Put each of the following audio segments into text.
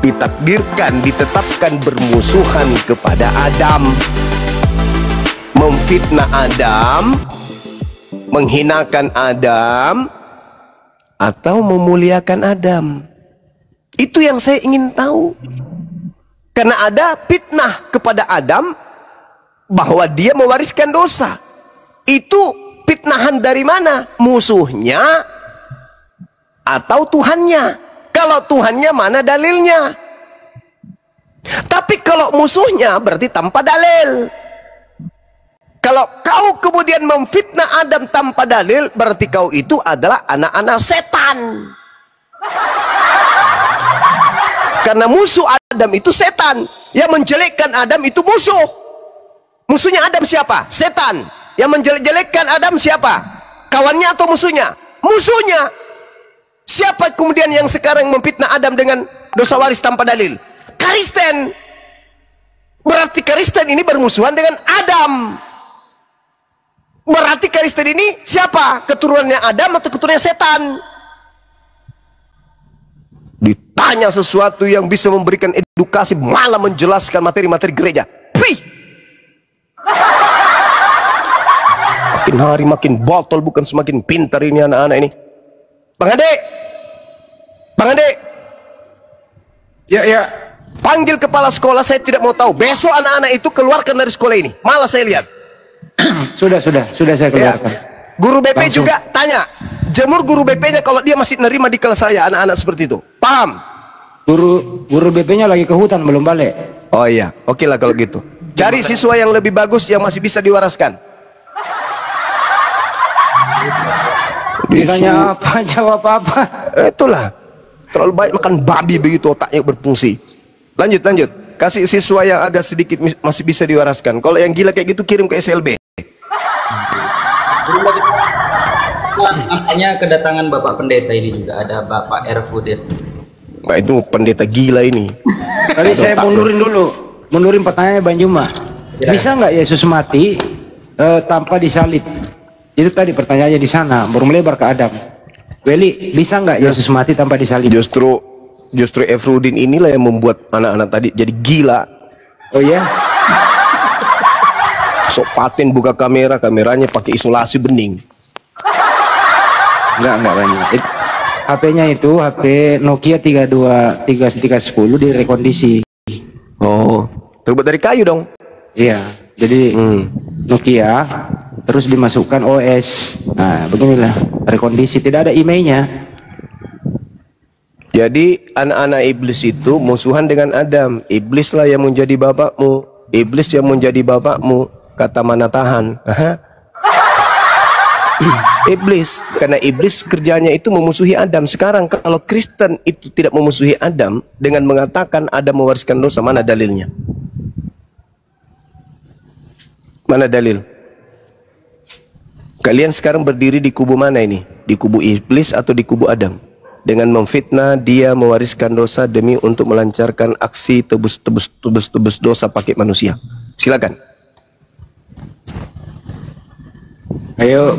ditakdirkan, ditetapkan bermusuhan kepada Adam, memfitnah Adam, menghinakan Adam, atau memuliakan Adam. Itu yang saya ingin tahu. Karena ada fitnah kepada Adam bahwa dia mewariskan dosa. Itu fitnahan dari mana? Musuhnya atau Tuhannya? Kalau Tuhannya, mana dalilnya? Tapi kalau musuhnya berarti tanpa dalil. Kalau kau kemudian memfitnah Adam tanpa dalil, berarti kau itu adalah anak-anak setan. Karena musuh Adam itu setan. Yang menjelekkan Adam itu musuh. Musuhnya Adam siapa? Setan. Yang menjelek-jelekkan Adam siapa? Kawannya atau musuhnya? Musuhnya. Siapa kemudian yang sekarang memfitnah Adam dengan dosa waris tanpa dalil? Kristen. Berarti Kristen ini bermusuhan dengan Adam. Berarti Kristen ini siapa? Keturunannya Adam atau keturunannya setan? Ditanya sesuatu yang bisa memberikan edukasi, malah menjelaskan materi-materi gereja. Pih! Makin hari makin botol, bukan semakin pintar ini anak-anak ini. Bang Ade! Bang Ade! Ya. Panggil kepala sekolah, saya tidak mau tahu. Besok anak-anak itu keluarkan dari sekolah ini. Malah saya lihat. Sudah saya keluarkan. Ya. Guru BP Langsung. juga tanya, jemur guru BP-nya kalau dia masih nerima di kelas saya anak-anak seperti itu. Paham? Guru BP-nya lagi ke hutan, belum balik. Oh iya, oke lah kalau gitu. Cari siswa yang lebih bagus yang masih bisa diwaraskan. Ditanya apa, jawab apa. Itulah, terlalu baik makan babi begitu otaknya berfungsi. Lanjut. Kasih siswa yang agak sedikit masih bisa diwaraskan. Kalau yang gila kayak gitu kirim ke SLB. Nampaknya kedatangan Bapak Pendeta ini juga ada Bapak Erfudin. Nah, itu pendeta gila ini. Tadi saya mundurin pertanyaannya Bang Juma. Bisa nggak Yesus mati tanpa disalib? Itu tadi pertanyaannya di sana, baru melebar ke Adam. Weli, bisa nggak Yesus mati tanpa disalib? Justru Efrudin inilah yang membuat anak-anak tadi jadi gila. Oh ya? Sok paten buka kameranya pakai isolasi bening. Enggak banyak. HP-nya itu HP Nokia 3310 direkondisi. Oh, terbuat dari kayu dong. Iya, jadi Nokia terus dimasukkan OS. Nah, beginilah rekondisi, tidak ada emailnya. Jadi anak-anak iblis itu musuhan dengan Adam. Iblislah yang menjadi bapakmu. Iblis yang menjadi bapakmu. Kata Manatahan. Iblis, karena iblis kerjanya itu memusuhi Adam. Sekarang kalau Kristen itu tidak memusuhi Adam dengan mengatakan Adam mewariskan dosa, mana dalilnya? Mana dalil? Kalian sekarang berdiri di kubu mana ini? Di kubu iblis atau di kubu Adam? Dengan memfitnah dia mewariskan dosa demi untuk melancarkan aksi tebus dosa pakai manusia. Silakan. Ayo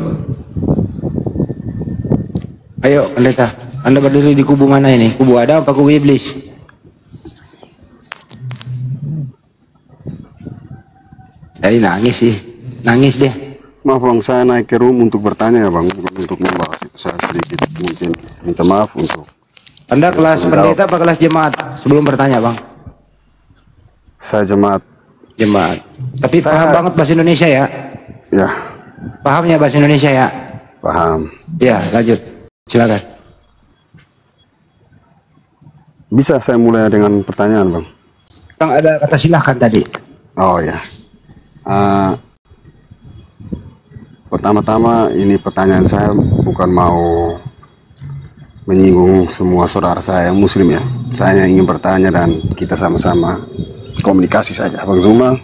pendeta, Anda berdiri di kubu mana ini? Kubu Adam apa kubu iblis? Jadi nangis deh. Maaf Bang, saya naik ke room untuk bertanya ya Bang, bukan untuk membahas itu. Saya sedikit mungkin minta maaf untuk. Anda kelas pendeta apa kelas jemaat? Sebelum bertanya Bang. Saya jemaat. Tapi paham banget bahasa Indonesia ya? Ya. Pahamnya bahasa Indonesia ya? Paham. Ya, lanjut. Silakan. Bisa saya mulai dengan pertanyaan Bang? Bang, ada kata silahkan tadi. Oh ya. Pertama-tama ini pertanyaan saya bukan mau menyinggung semua saudara saya yang muslim ya. Saya hanya ingin bertanya dan kita sama-sama komunikasi saja. Bang Zuma.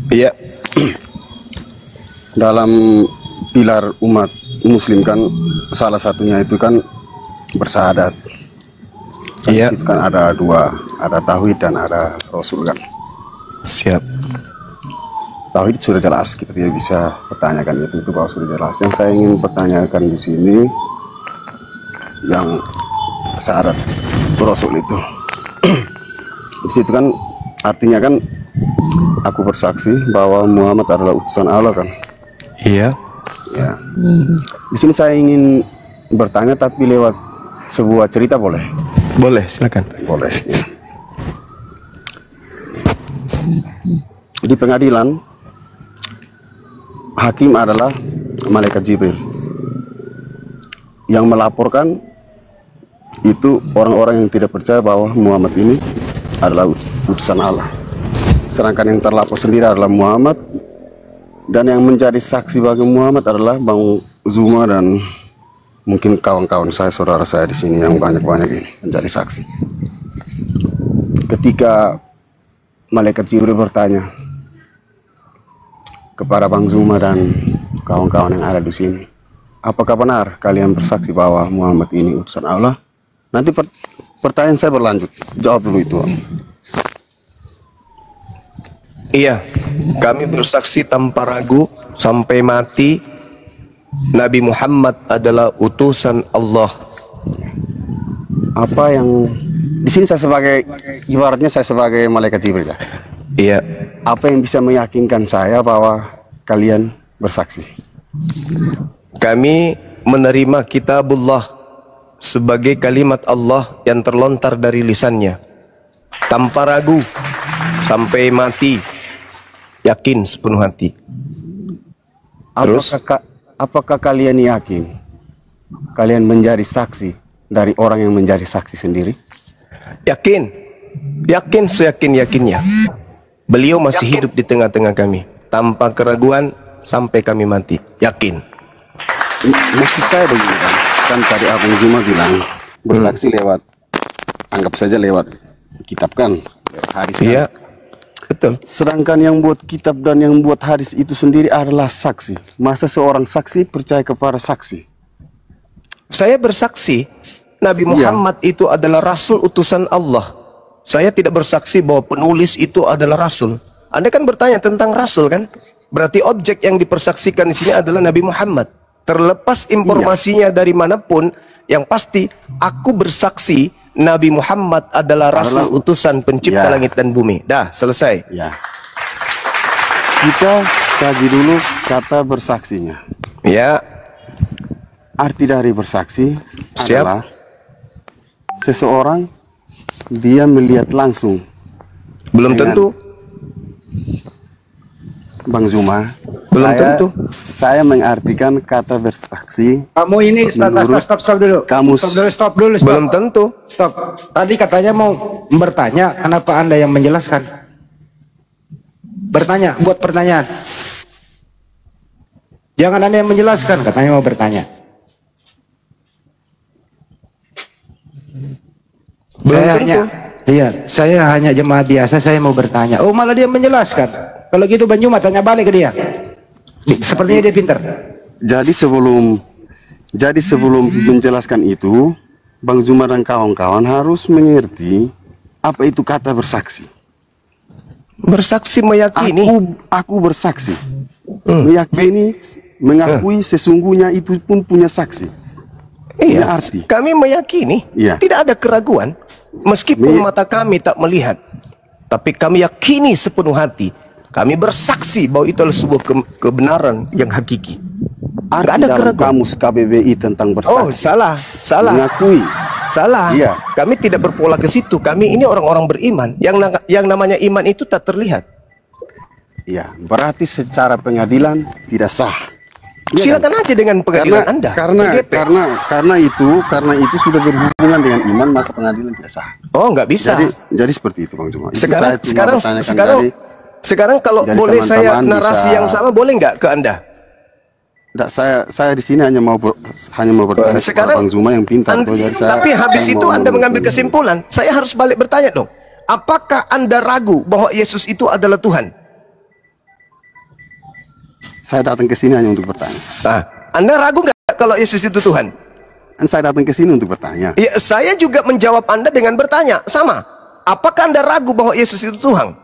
Iya. Dalam pilar umat muslim kan salah satunya itu kan bersyahadat. Iya. Itu kan ada dua, ada tauhid dan ada rasul kan. Siap. Tauhid sudah jelas, kita tidak bisa pertanyakan itu bahwa sudah jelas. Yang saya ingin pertanyakan di sini yang syarat rasul itu Di situ kan artinya kan aku bersaksi bahwa Muhammad adalah utusan Allah kan. Iya. Ya. Di sini saya ingin bertanya tapi lewat sebuah cerita boleh? Boleh, silakan. Boleh. Ya. Di pengadilan hakim adalah malaikat Jibril. Yang melaporkan itu orang-orang yang tidak percaya bahwa Muhammad ini adalah utusan Allah. Sedangkan yang terlapor sendiri adalah Muhammad, dan yang menjadi saksi bagi Muhammad adalah Bang Zuma dan mungkin kawan-kawan saya, saudara saya di sini yang banyak-banyak ini menjadi saksi. Ketika malaikat Jibril bertanya kepada Bang Zuma dan kawan-kawan yang ada di sini, apakah benar kalian bersaksi bahwa Muhammad ini utusan Allah? Nanti pertanyaan saya berlanjut. Jawab dulu itu. Iya, kami bersaksi tanpa ragu sampai mati Nabi Muhammad adalah utusan Allah. Apa yang di sini saya sebagai, ibaratnya saya sebagai malaikat Jibril ya. Iya. Apa yang bisa meyakinkan saya bahwa kalian bersaksi? Kami menerima kitabullah sebagai kalimat Allah yang terlontar dari lisannya tanpa ragu sampai mati, yakin sepenuh hati. Terus apakah kalian yakin kalian menjadi saksi dari orang yang menjadi saksi sendiri? Yakin seyakin-yakinnya. Beliau masih hidup di tengah-tengah kami tanpa keraguan sampai kami mati, yakin. Maksud saya begini kan tadi Abang Zuma bilang bersaksi lewat, anggap saja lewat kitab kan, hadis kan? Iya, betul. Sedangkan yang buat kitab dan yang buat hadis itu sendiri adalah saksi. Masa seorang saksi percaya kepada saksi? Saya bersaksi Nabi Muhammad itu adalah Rasul utusan Allah. Saya tidak bersaksi bahwa penulis itu adalah Rasul. Anda kan bertanya tentang Rasul kan? Berarti objek yang dipersaksikan di sini adalah Nabi Muhammad. Terlepas informasinya dari manapun, yang pasti aku bersaksi Nabi Muhammad adalah Rasul utusan pencipta langit dan bumi. Dah, selesai. Ya. Kita kaji dulu kata bersaksinya. Ya. Arti dari bersaksi adalah seseorang dia melihat langsung. Belum tentu. Bang Zuma, belum tentu. Saya mengartikan kata bersaksi. Kamu ini stop dulu. Stop dulu. Belum tentu. Stop. Tadi katanya mau bertanya, kenapa Anda yang menjelaskan? Bertanya, buat pertanyaan. Jangan Anda yang menjelaskan, katanya mau bertanya. Saya hanya jemaah biasa, saya mau bertanya. Oh, malah dia menjelaskan. Kalau gitu Bang Zuma tanya balik ke dia. Sepertinya dia pintar. Jadi sebelum menjelaskan itu, Bang Zuma dan kawan-kawan harus mengerti apa itu kata bersaksi. Bersaksi meyakini. Aku bersaksi. Meyakini, mengakui sesungguhnya itu pun punya saksi. Iya, arti. Kami meyakini. Iya. Tidak ada keraguan. Meskipun mata kami tak melihat, tapi kami yakini sepenuh hati. Kami bersaksi bahwa itu adalah sebuah kebenaran yang hakiki. Arti ada dalam kamus KBBI tentang bersaksi. Oh, salah. Mengakui. Salah. Iya. Kami tidak berpola ke situ. Kami ini orang-orang beriman. Yang namanya iman itu tak terlihat. Iya, berarti secara pengadilan tidak sah. Silakan aja dengan pengadilan Anda. Karena itu sudah berhubungan dengan iman, maka pengadilan tidak sah. Oh, nggak bisa. Jadi seperti itu Bang Zuma. Sekarang kalau boleh saya narasi yang sama, boleh nggak ke Anda? Tidak, saya di sini hanya mau bertanya kepada Bang Zuma yang pintar. Tapi habis itu Anda mengambil kesimpulan. Saya harus balik bertanya dong. Apakah Anda ragu bahwa Yesus itu adalah Tuhan? Saya datang ke sini hanya untuk bertanya. Anda ragu nggak kalau Yesus itu Tuhan? Saya datang ke sini untuk bertanya. Ya, saya juga menjawab Anda dengan bertanya. Sama. Apakah Anda ragu bahwa Yesus itu Tuhan?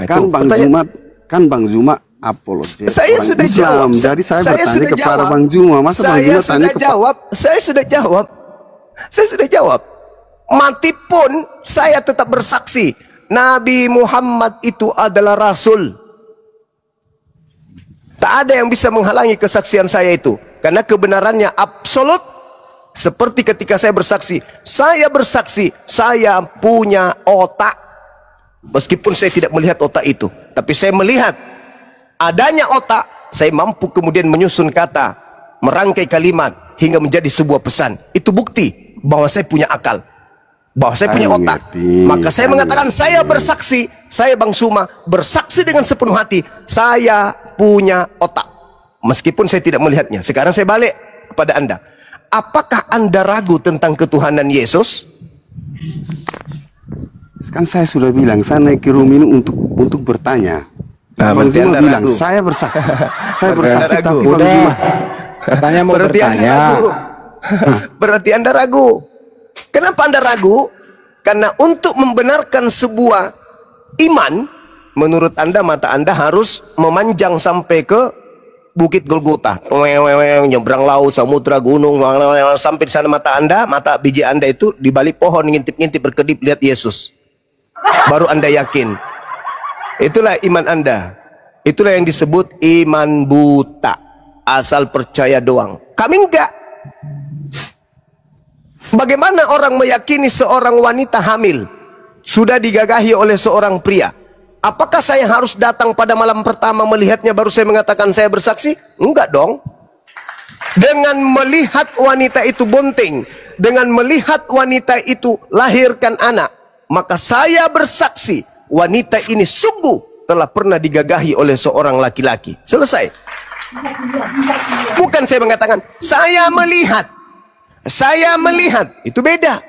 Kan Bang Zuma apologi. Saya sudah jawab. Jadi saya bertanya kepada Bang Zuma. Masa Bang Zuma tanya Saya sudah jawab. mati pun saya tetap bersaksi Nabi Muhammad itu adalah Rasul. Tak ada yang bisa menghalangi kesaksian saya itu, karena kebenarannya absolut. Seperti ketika saya bersaksi saya punya otak, meskipun saya tidak melihat otak itu, tapi saya melihat adanya otak. Saya mampu kemudian menyusun kata, merangkai kalimat hingga menjadi sebuah pesan. Itu bukti bahwa saya punya akal, bahwa saya punya otak. Maka saya mengatakan, saya bersaksi, saya Bang Suma bersaksi dengan sepenuh hati, saya punya otak, meskipun saya tidak melihatnya. Sekarang saya balik kepada Anda. Apakah Anda ragu tentang ketuhanan Yesus? Kan saya sudah bilang, saya naik ke room ini untuk bertanya. Bang Zuma bilang, ragu. Saya bersaksi. Saya bersaksi, tapi Bang Zuma katanya mau berarti bertanya. Anda ragu. Berarti Anda ragu. Kenapa Anda ragu? Karena untuk membenarkan sebuah iman, menurut Anda, mata Anda harus memanjang sampai ke Bukit Golgota, nyebrang laut, samudra, gunung, sampai di sana mata biji Anda itu di balik pohon ngintip-ngintip berkedip lihat Yesus. Baru Anda yakin. Itulah iman Anda. Itulah yang disebut iman buta, asal percaya doang. Kami enggak. Bagaimana orang meyakini seorang wanita hamil sudah digagahi oleh seorang pria? Apakah saya harus datang pada malam pertama melihatnya baru saya mengatakan saya bersaksi? Enggak dong. Dengan melihat wanita itu bunting, dengan melihat wanita itu lahirkan anak, maka saya bersaksi wanita ini sungguh telah pernah digagahi oleh seorang laki-laki. Selesai. Bukan saya mengatakan saya melihat. Saya melihat, itu beda.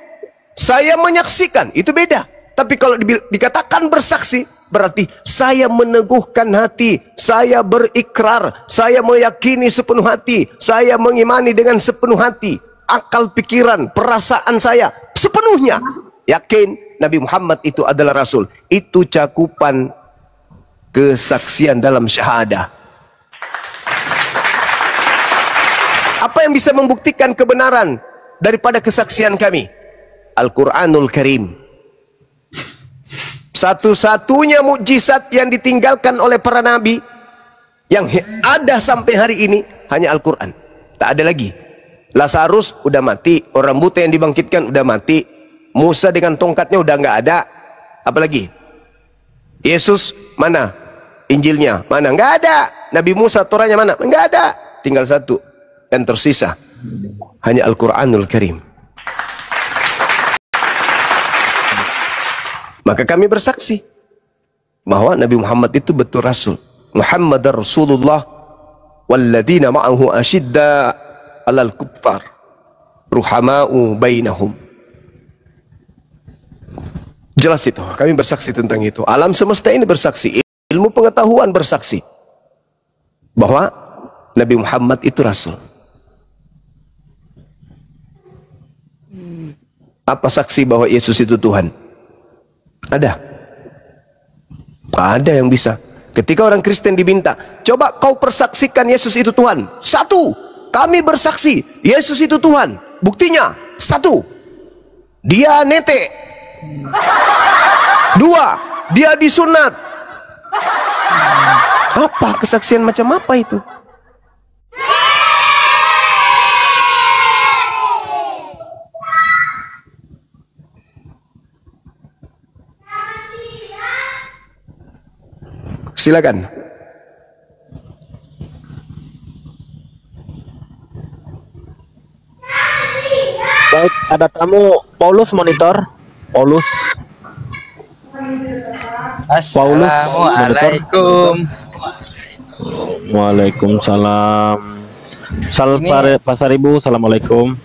Saya menyaksikan, itu beda. Tapi kalau dikatakan bersaksi, berarti saya meneguhkan hati, saya berikrar, saya meyakini sepenuh hati, saya mengimani dengan sepenuh hati, akal, pikiran, perasaan saya sepenuhnya yakin Nabi Muhammad itu adalah Rasul. Itu cakupan kesaksian dalam syahadah. Apa yang bisa membuktikan kebenaran daripada kesaksian kami? Al-Quranul Karim. Satu-satunya mukjizat yang ditinggalkan oleh para nabi yang ada sampai hari ini hanya Al-Quran. Tak ada lagi. Lazarus udah mati, orang buta yang dibangkitkan udah mati, Musa dengan tongkatnya udah nggak ada. Apalagi Yesus mana? Injilnya mana? Nggak ada. Nabi Musa Torahnya mana? Nggak ada. Tinggal satu yang tersisa hanya Al-Quranul Karim. Maka kami bersaksi bahwa Nabi Muhammad itu betul Rasul. Muhammadar Rasulullah walladzina ma'ahu ashidda 'alal kuffar ruhama'u bainahum. Jelas itu, kami bersaksi tentang itu. Alam semesta ini bersaksi, ilmu pengetahuan bersaksi bahwa Nabi Muhammad itu Rasul. Apa saksi bahwa Yesus itu Tuhan? Ada. Ada yang bisa. Ketika orang Kristen diminta, coba kau persaksikan Yesus itu Tuhan. Satu, kami bersaksi Yesus itu Tuhan. Buktinya, satu, dia nete. Dua, dia disunat. Apa kesaksian macam apa itu? Silakan. Baik, ada tamu Paulus monitor. Paulus. Assalamualaikum. Waalaikumsalam. Pasar Ibu, assalamualaikum.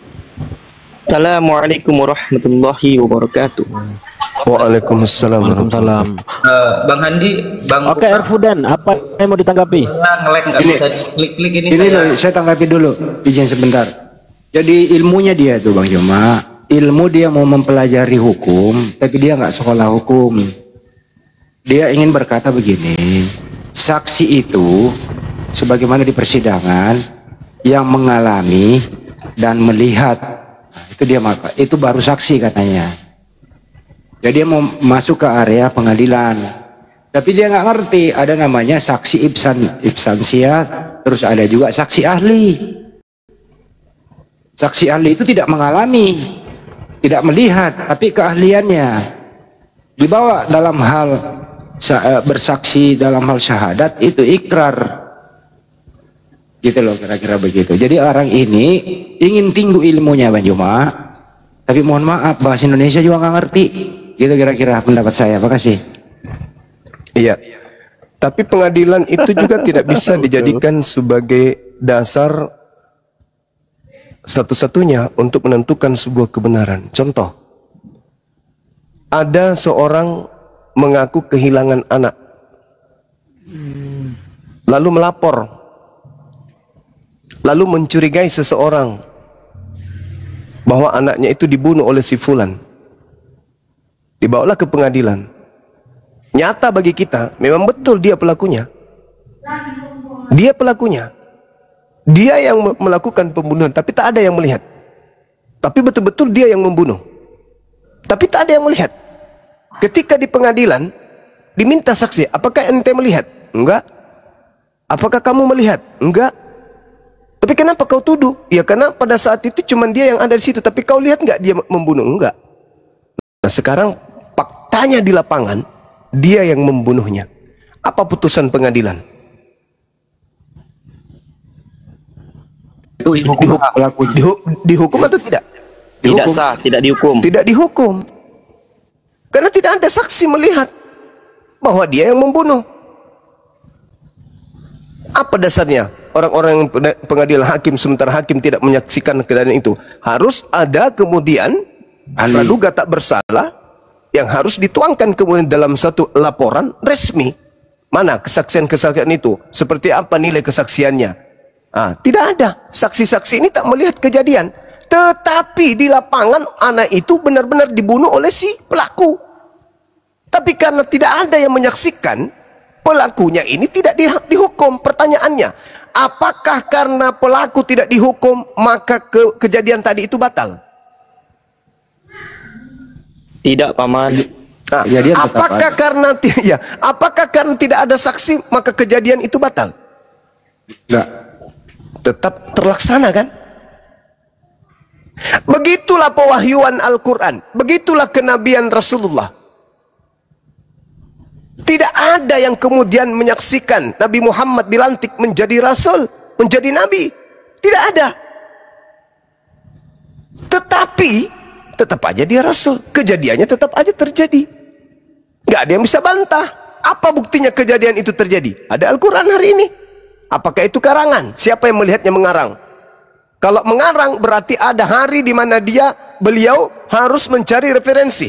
Assalamualaikum warahmatullahi wabarakatuh. Waalaikumsalam. Waalaikumsalam. Bang Handi, Bang. Oke, Erfuden, apa yang mau ditanggapi? Nge-lag nggak bisa diklik-klik ini. Ini loh, saya tanggapi dulu, izin sebentar. Jadi ilmunya dia tuh Bang Joma, ilmu dia mau mempelajari hukum, tapi dia nggak sekolah hukum. Dia ingin berkata begini, saksi itu sebagaimana di persidangan yang mengalami dan melihat Nah, itu dia maka itu baru saksi katanya. Jadi dia mau masuk ke area pengadilan, tapi dia nggak ngerti ada namanya saksi ibsansia, terus ada juga saksi ahli. Saksi ahli itu tidak mengalami, tidak melihat, tapi keahliannya dibawa dalam hal bersaksi dalam hal syahadat itu ikrar. Gitu loh, kira-kira begitu. Jadi orang ini ingin tinggu ilmunya Bang Juma, tapi mohon maaf bahasa Indonesia juga nggak ngerti. Gitu kira-kira pendapat saya. Makasih. Iya. Tapi pengadilan itu juga tidak bisa dijadikan sebagai dasar satu-satunya untuk menentukan sebuah kebenaran. Contoh, ada seorang mengaku kehilangan anak, lalu melapor, lalu mencurigai seseorang bahwa anaknya itu dibunuh oleh si fulan. Dibawalah ke pengadilan. Nyata bagi kita, memang betul dia pelakunya. Dia pelakunya. Dia yang melakukan pembunuhan, tapi tak ada yang melihat. Tapi betul-betul dia yang membunuh. Tapi tak ada yang melihat. Ketika di pengadilan, diminta saksi, apakah ente melihat? Enggak. Apakah kamu melihat? Enggak. Tapi kenapa kau tuduh? Ya karena pada saat itu cuma dia yang ada di situ. Tapi kau lihat nggak dia membunuh? Enggak. Nah sekarang faktanya di lapangan dia yang membunuhnya. Apa putusan pengadilan? Dihukum atau tidak? Tidak sah, tidak dihukum. Tidak dihukum. Karena tidak ada saksi melihat bahwa dia yang membunuh. Apa dasarnya? Orang-orang pengadilan hakim sementara hakim tidak menyaksikan kejadian itu. Harus ada kemudian praduga tak bersalah yang harus dituangkan kemudian dalam satu laporan resmi. Mana kesaksian-kesaksian itu? Seperti apa nilai kesaksiannya? Tidak ada. Saksi-saksi ini tak melihat kejadian. Tetapi di lapangan anak itu benar-benar dibunuh oleh si pelaku. Tapi karena tidak ada yang menyaksikan, pelakunya ini tidak dihukum. Pertanyaannya, apakah karena pelaku tidak dihukum maka kejadian tadi itu batal? Tidak, Paman. Apakah karena tidak ada saksi maka kejadian itu batal? Enggak. Tetap terlaksana kan? Begitulah pewahyuan Al-Quran, begitulah kenabian Rasulullah. Tidak ada yang kemudian menyaksikan Nabi Muhammad dilantik menjadi Rasul, menjadi Nabi. Tidak ada. Tetapi tetap aja dia Rasul, kejadiannya tetap aja terjadi. Nggak ada yang bisa bantah. Apa buktinya kejadian itu terjadi? Ada Al-Quran hari ini. Apakah itu karangan? Siapa yang melihatnya mengarang? Kalau mengarang berarti ada hari di mana beliau harus mencari referensi.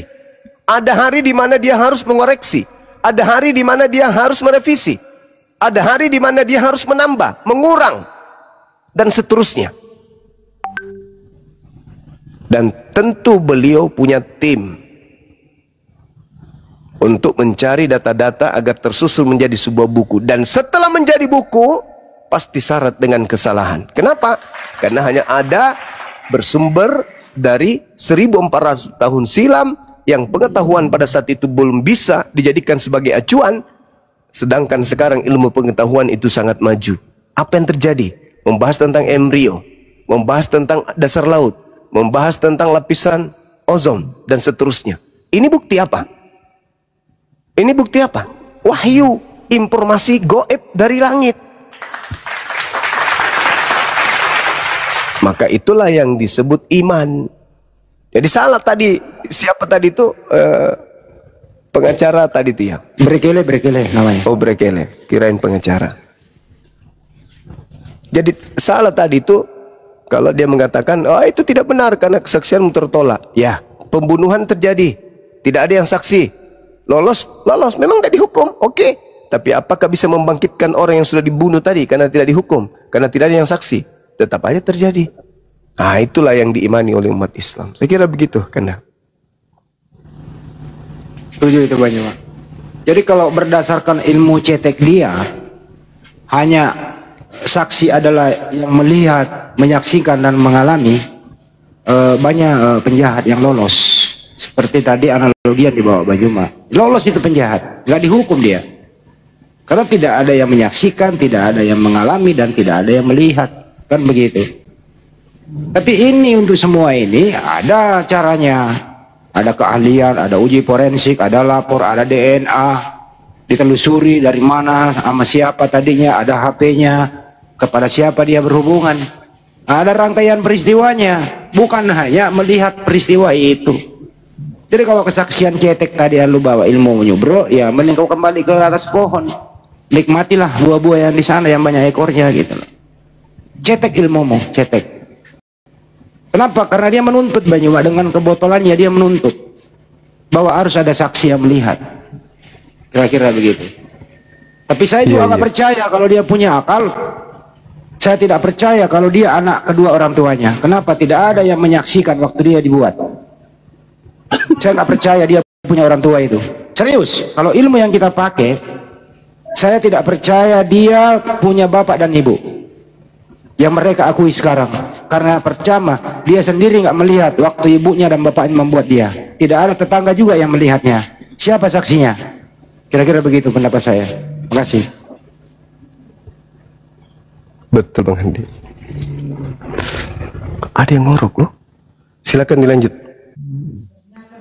Ada hari di mana dia harus mengoreksi. Ada hari di mana dia harus merevisi. Ada hari di mana dia harus menambah, mengurang, dan seterusnya. Dan tentu beliau punya tim untuk mencari data-data agar tersusun menjadi sebuah buku. Dan setelah menjadi buku, pasti syarat dengan kesalahan. Kenapa? Karena hanya ada bersumber dari 1400 tahun silam yang pengetahuan pada saat itu belum bisa dijadikan sebagai acuan, sedangkan sekarang ilmu pengetahuan itu sangat maju. Apa yang terjadi? Membahas tentang embrio, membahas tentang dasar laut, membahas tentang lapisan ozon, dan seterusnya. Ini bukti apa? Ini bukti apa? Wahyu, informasi goib dari langit. Maka itulah yang disebut iman. Jadi salah tadi, siapa tadi itu pengacara tadi itu ya? Brekele namanya. Oh Brekele, kirain pengacara. Jadi salah tadi itu kalau dia mengatakan, oh itu tidak benar karena kesaksian tertolak. Ya, pembunuhan terjadi, tidak ada yang saksi, lolos, memang tidak dihukum, oke. Tapi apakah bisa membangkitkan orang yang sudah dibunuh tadi karena tidak dihukum, karena tidak ada yang saksi? Tetap aja terjadi. Nah itulah yang diimani oleh umat Islam. Saya kira begitu, Kanda. Setuju itu banyak. Jadi kalau berdasarkan ilmu cetek dia, hanya saksi adalah yang melihat, menyaksikan dan mengalami, banyak penjahat yang lolos. Seperti tadi analogi yang dibawa Bang Juma. Lolos itu penjahat, nggak dihukum dia. Karena tidak ada yang menyaksikan, tidak ada yang mengalami, dan tidak ada yang melihat. Kan begitu. Tapi ini untuk semua ini ada caranya. Ada keahlian, ada uji forensik, ada lapor, ada DNA. Ditelusuri dari mana, sama siapa tadinya, ada HP-nya, kepada siapa dia berhubungan. Ada rangkaian peristiwanya, bukan hanya melihat peristiwa itu. Jadi kalau kesaksian cetek tadi yang lu bawa ilmunya bro, ya mending kau kembali ke atas pohon. Nikmatilah buah-buah yang di sana yang banyak ekornya gitu loh. Cetek ilmumu, cetek. Kenapa? Karena dia menuntut Banyuma, dengan kebotolannya dia menuntut bahwa harus ada saksi yang melihat. Kira-kira begitu. Tapi saya juga nggak percaya kalau dia punya akal. Saya tidak percaya kalau dia anak kedua orang tuanya. Kenapa? Tidak ada yang menyaksikan waktu dia dibuat. Saya nggak percaya dia punya orang tua itu. Serius, kalau ilmu yang kita pakai, saya tidak percaya dia punya bapak dan ibu yang mereka akui sekarang. Karena pertama, dia sendiri nggak melihat waktu ibunya dan bapaknya membuat dia. Tidak ada tetangga juga yang melihatnya. Siapa saksinya? Kira-kira begitu pendapat saya. Terima kasih. Betul Bang Handi. Ada yang ngorok loh. Silakan dilanjut.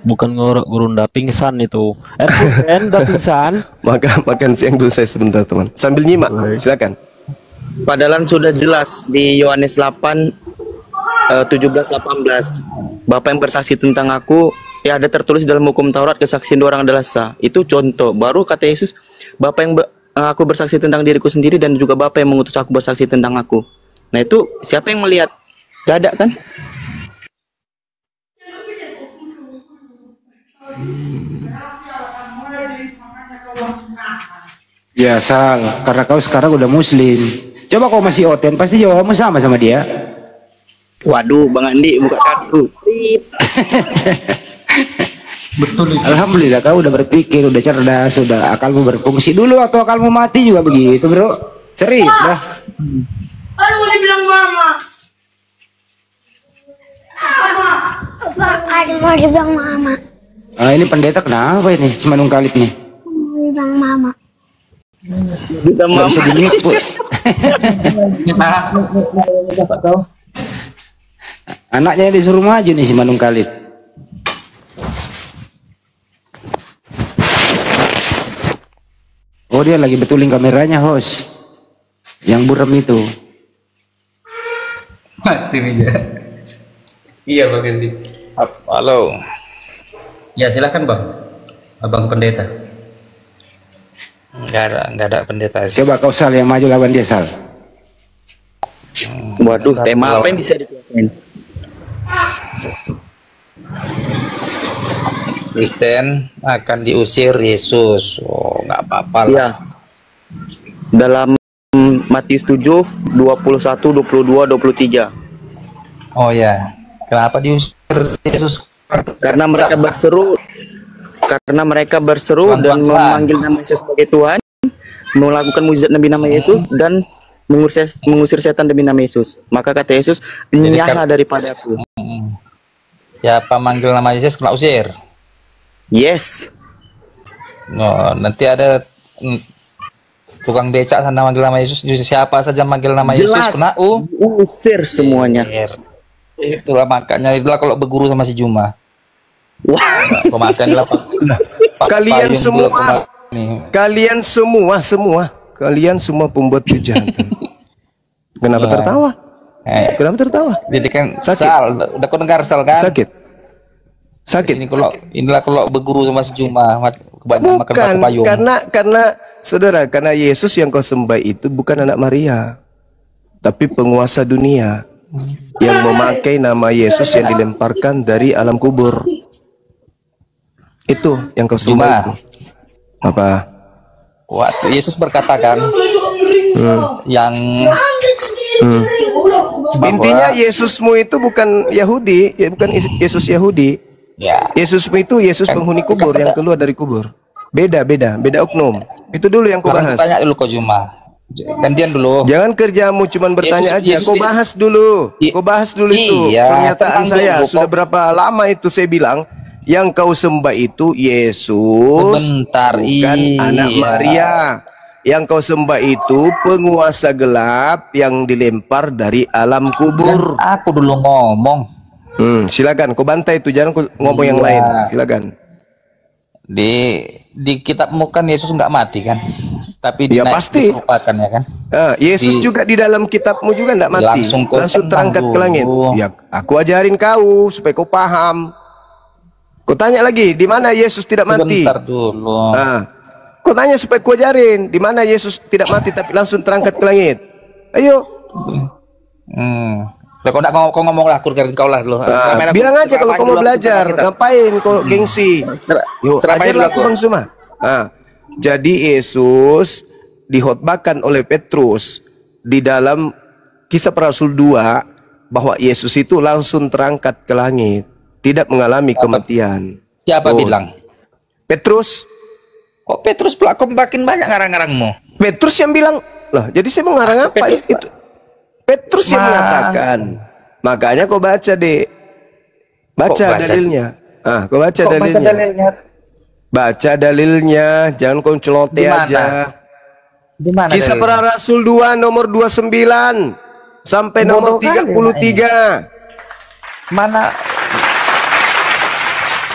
Bukan ngorok, Gurunda pingsan itu. Udah pingsan. Maka makan siang dulu saya sebentar teman. Sambil nyimak. Silakan. Padahal sudah jelas di Yohanes 8:17-18. Bapak yang bersaksi tentang aku, ya ada tertulis dalam hukum Taurat, kesaksian dua orang adalah sah. Itu contoh. Baru kata Yesus, Bapak yang aku bersaksi tentang diriku sendiri, dan juga Bapak yang mengutus aku bersaksi tentang aku. Nah itu siapa yang melihat? Gak ada kan? Ya Sal, karena kau sekarang udah muslim. Coba kau masih oten, pasti jawabanmu sama dia. Waduh, Bang Andi buka kartu. Betul itu. Alhamdulillah kau udah berpikir, udah cerdas, udah akalmu berfungsi. Dulu waktu akalmu mati juga begitu bro. Serius dah. Aduh, dibilang mama. Ada mau dibilang mama. Ah, ini pendeta kenapa ini? Semanung Kalip nih. Mau dibilang mama. Kita Nggak bisa di-mute. Anaknya disuruh maju nih si Manung Kalip. Oh dia lagi betulin kameranya host. Yang buram itu. Mati meja. Iya Bang Andi. Halo. Ya silakan Bang. Abang pendeta. Enggak ada pendeta. Coba kau Sal yang maju lawan dia Sal. Waduh, tema apa yang bisa dikeluarkan? Kristen akan diusir Yesus. Oh, nggak apa-apa lah. Ya. Dalam Matius 7, 21, 22, 23. Oh ya. Kenapa diusir Yesus? Karena mereka berseru Tuhan, dan Tuhan. memanggil nama Yesus sebagai Tuhan, melakukan mukjizat demi nama Yesus, dan mengusir setan demi nama Yesus. Maka kata Yesus, "Nyahlah daripada aku." Siapa manggil nama Yesus kena usir? Yes. No, nanti ada tukang becak sana manggil nama Yesus. Siapa saja manggil nama Yesus Jelas. kena Usir semuanya. Itulah makanya itulah kalau berguru sama si Juma. Wah. Pemakanlah Kalian semua pembuat kejahatan. Kenapa tertawa? Kenapa tertawa? Jadi kan Sakit. Sal, udah kau dengar Sal kan? Sakit. Inilah kalau berguru sama si Juma kebanyakan makan Bukan, batu payung. karena Yesus yang kau sembah itu bukan anak Maria, tapi penguasa dunia yang memakai nama Yesus yang dilemparkan dari alam kubur. Itu yang kau sembah itu. Apa? Waktu Yesus berkata kan, yang bahwa, intinya Yesusmu itu bukan Yahudi, ya bukan Yesus Yahudi. ya, Yesusmu itu Yesus penghuni kubur yang keluar dari kubur. Beda oknum. Itu dulu yang kau sekarang bahas. tanya dulu kau Juma. Gantian dulu. Jangan kerjamu cuman bertanya aja. Kau bahas dulu. Kau bahas dulu itu. Pernyataan saya sudah berapa lama itu saya bilang yang kau sembah itu Yesus, bukan anak Maria. Yang kau sembah itu penguasa gelap yang dilempar dari alam kubur. Dan aku dulu ngomong. Silakan kau bantai itu, jangan kau ngomong yang lain. Silakan. Di kitabmu kan Yesus nggak mati kan? Tapi ya pasti diserupakan ya kan. Yesus juga di dalam kitabmu juga tidak mati, langsung terangkat ke langit. Ya, aku ajarin kau supaya kau paham. Kau tanya lagi, di mana Yesus tidak mati? Bentar dulu. Kau tanya supaya kau ajarin, di mana Yesus tidak mati tapi langsung terangkat ke langit. Ayo. Kau ngomong lah, aku dengerin kau lah dulu. Bilang aja kalau kau mau belajar, ngapain kau gengsi? Yuk, ajarlah aku Bang Suma. Jadi Yesus dihotbahkan oleh Petrus di dalam Kisah Para Rasul 2 bahwa Yesus itu langsung terangkat ke langit, tidak mengalami kematian. Siapa bilang? Petrus. Kok Petrus pula kau makin banyak ngarang-ngarangmu? Petrus yang bilang. Lah, jadi saya mau ngarang apa itu? Petrus yang mengatakan. Makanya kau baca deh. Baca dalilnya. Kau baca dalilnya. Baca dalilnya, jangan kau celote aja. Dimana Kisah Para Rasul 2 nomor 29 sampai nomor 33. Mana?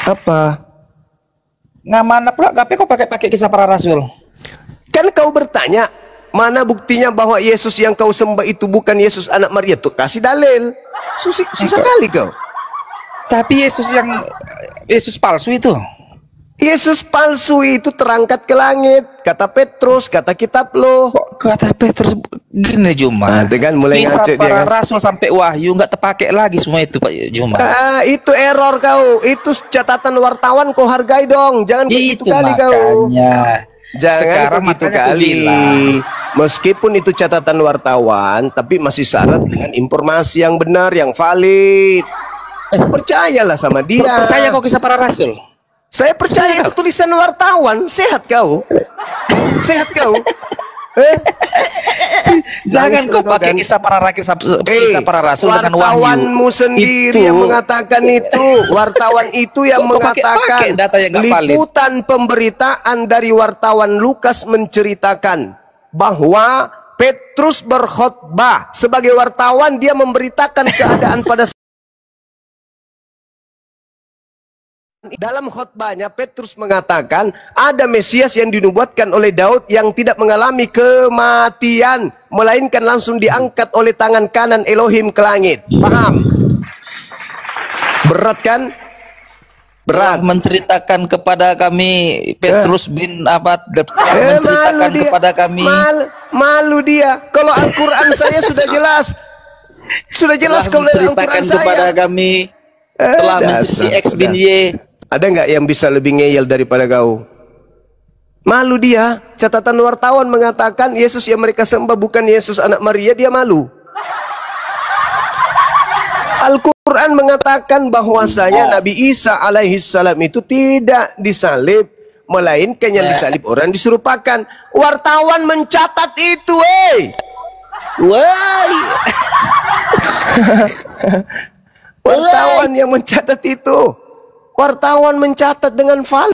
Apa? Mana pula gape kau pakai Kisah Para Rasul? Kan kau bertanya, mana buktinya bahwa Yesus yang kau sembah itu bukan Yesus anak Maria? Tuh kasih dalil. Susah kali kau. Tapi Yesus palsu itu. Yesus palsu itu terangkat ke langit, kata Petrus, kata kitab lo. Kok kata Petrus gini Juma? Kan mulai ngaco dia Para kan. Rasul sampai Wahyu nggak terpakai lagi semua itu Pak Juma. Itu error kau, itu catatan wartawan kau hargai dong, jangan begitu kali kau. Jangan begitu kali. Meskipun itu catatan wartawan, tapi masih syarat dengan informasi yang benar, yang valid. Percayalah sama dia. Percaya kau Kisah Para Rasul? Saya percaya itu tulisan wartawan. Sehat kau. Sehat kau. Jangan kau pakai Kisah Para Rasul dengan Wahyu. Wartawanmu sendiri yang mengatakan itu. Wartawan itu yang mengatakan. Data yang liputan pemberitaan dari wartawan Lukas menceritakan bahwa Petrus berkhotbah sebagai wartawan, dia memberitakan keadaan pada dalam khotbahnya. Petrus mengatakan ada Mesias yang dinubuatkan oleh Daud yang tidak mengalami kematian, melainkan langsung diangkat oleh tangan kanan Elohim ke langit. Paham? Berat kan? Berat. Menceritakan kepada kami Petrus bin Abad menceritakan kepada kami. Malu dia. Kalau Al-Quran saya sudah jelas. Sudah jelas kalau Al-Quran saya. Kepada kami telah menceritakan X bin Y. Ada nggak yang bisa lebih ngeyel daripada kau? Malu dia. Catatan wartawan mengatakan Yesus yang mereka sembah bukan Yesus anak Maria, dia malu. Al-Quran mengatakan bahwasanya Nabi Isa alaihissalam itu tidak disalib, melainkan yang disalib orang diserupakan. Wartawan mencatat itu, wartawan yang mencatat itu. Wartawan mencatat dengan valid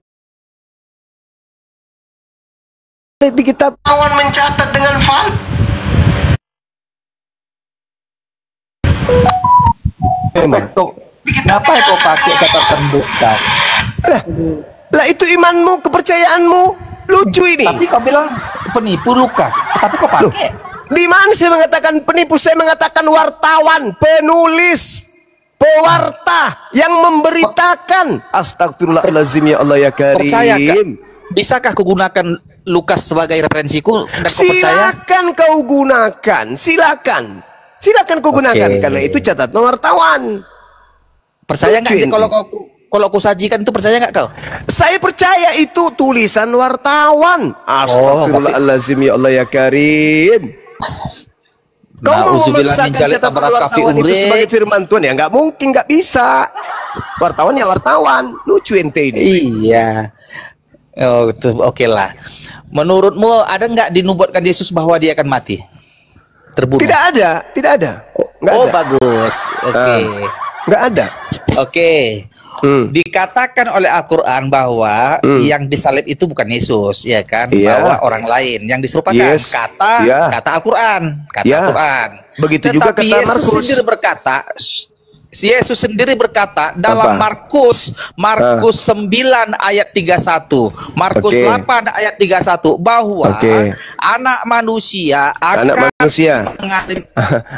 di kitab. Wartawan mencatat dengan valid. Ngapain kau pakai catatan Lukas? Lah itu imanmu, kepercayaanmu. Lucu ini. Tapi kau bilang penipu Lukas. Tapi kau pakai. Di mana saya mengatakan penipu? Saya mengatakan wartawan, penulis, pewarta yang memberitakan. Astagfirullahaladzim, ya Allah ya Karim. Percaya kah? Bisakah aku gunakan Lukas sebagai referensiku? Dan silakan kau gunakan, silakan. Silakan kau gunakan karena itu catatan wartawan. Percaya nggak kalau aku sajikan itu, percaya nggak kau? Saya percaya itu tulisan wartawan. Astagfirullahaladzim, ya Allah ya Karim. Kau mau memaksakan catatan wartawan itu sebagai firman Tuhan? Ya nggak mungkin, nggak bisa. Wartawan ya wartawan. Lucu ente ini. Iya. Oh, itu oke lah. Menurutmu ada nggak dinubuatkan Yesus bahwa dia akan mati? Terbunuh? Tidak ada, tidak ada. Nggak Oh, ada. bagus. Oke. Nggak ada. Oke. Dikatakan oleh Al-Qur'an bahwa yang disalib itu bukan Yesus, ya kan? Iya. Bahwa orang lain yang diserupakan. Yes. Kata Iya. Al-Qur'an, kata Iya. Al-Qur'an. Begitu Tetapi juga kata Yesus Markus. sendiri berkata, Yesus sendiri berkata dalam Apa? Markus 9 ayat 31, Markus Oke. 8 ayat 31 bahwa Oke. anak manusia akan Anak manusia. mengalami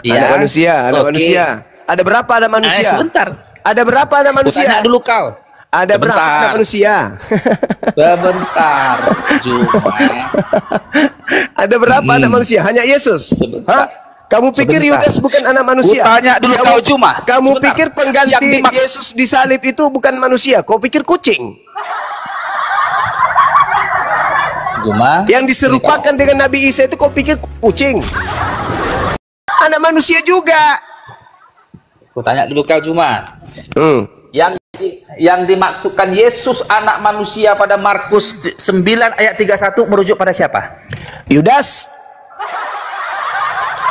Anak manusia, anak Oke. manusia. Ada berapa anak manusia? Sebentar. Ada berapa anak manusia? Tanya dulu kau. Ada berapa Sebentar. anak manusia? Sebentar, Cuma. Ada berapa anak manusia? Hanya Yesus. Sebentar. Hah? Kamu pikir Sebentar. Yudas bukan anak manusia? Tanya dulu kau, Cuma. Kamu Sebentar. pikir pengganti Yang dimaksud- Yesus disalib itu bukan manusia? Kau pikir kucing? Cuma. Yang diserupakan dengan Nabi Isa itu kau pikir kucing? Anak manusia juga. Aku tanya dulu kau, Cuma. Hmm. Yang dimaksudkan Yesus anak manusia pada Markus 9 ayat 31 merujuk pada siapa? Yudas.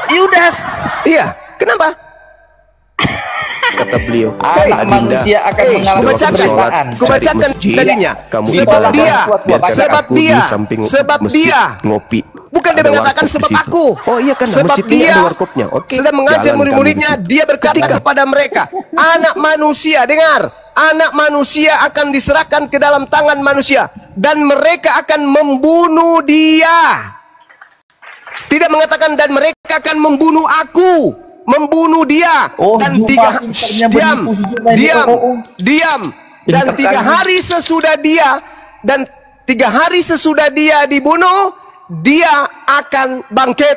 Yudas. Iya. Kenapa? Kata beliau. Anak manusia akan mengalami penderitaan. Kubacakan tadinya. Sebab dia. ngopi. Bukan dia mengatakan sebab aku. Oh iya kan, sebab masjid ini dia ada warkopnya. Oke. sedang mengajar Jalan murid-muridnya. kami di situ. Dia berkata kepada mereka, anak manusia, dengar, anak manusia akan diserahkan ke dalam tangan manusia dan mereka akan membunuh dia. Tidak mengatakan dan mereka akan membunuh aku, membunuh dia. Oh, Dan Juma, tiga pintarnya diam, menipu si Juma ini. diam, Oh. diam. Dan Pintar 3 kali. hari sesudah dia dan 3 hari sesudah dia dibunuh, dia akan bangkit.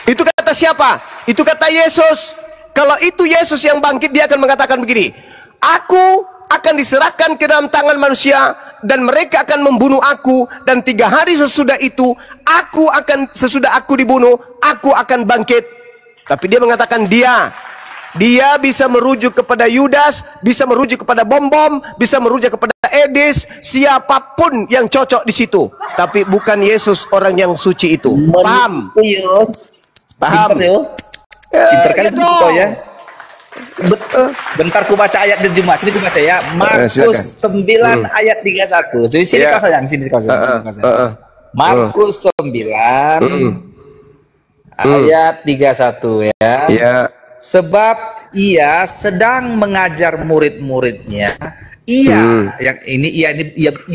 Itu kata siapa? Itu kata Yesus. Kalau itu Yesus yang bangkit, dia akan mengatakan begini, aku akan diserahkan ke dalam tangan manusia dan mereka akan membunuh aku, dan 3 hari sesudah itu sesudah aku dibunuh, aku akan bangkit. Tapi dia mengatakan dia bisa merujuk kepada Yudas, bisa merujuk kepada Bom-Bom, bisa merujuk kepada Edis, siapapun yang cocok di situ. Tapi bukan Yesus orang yang suci itu. Paham? Paham? Pintar kan Ya itu dong. kau ya. Bentar ku baca ayat di Jumat. Sini ku baca ya. Markus 9 ayat 31. Sini Ya. kau sayang, sini kau sayang. Markus 9 ayat 31 ya. Ya. Sebab ia sedang mengajar murid-muridnya. Ia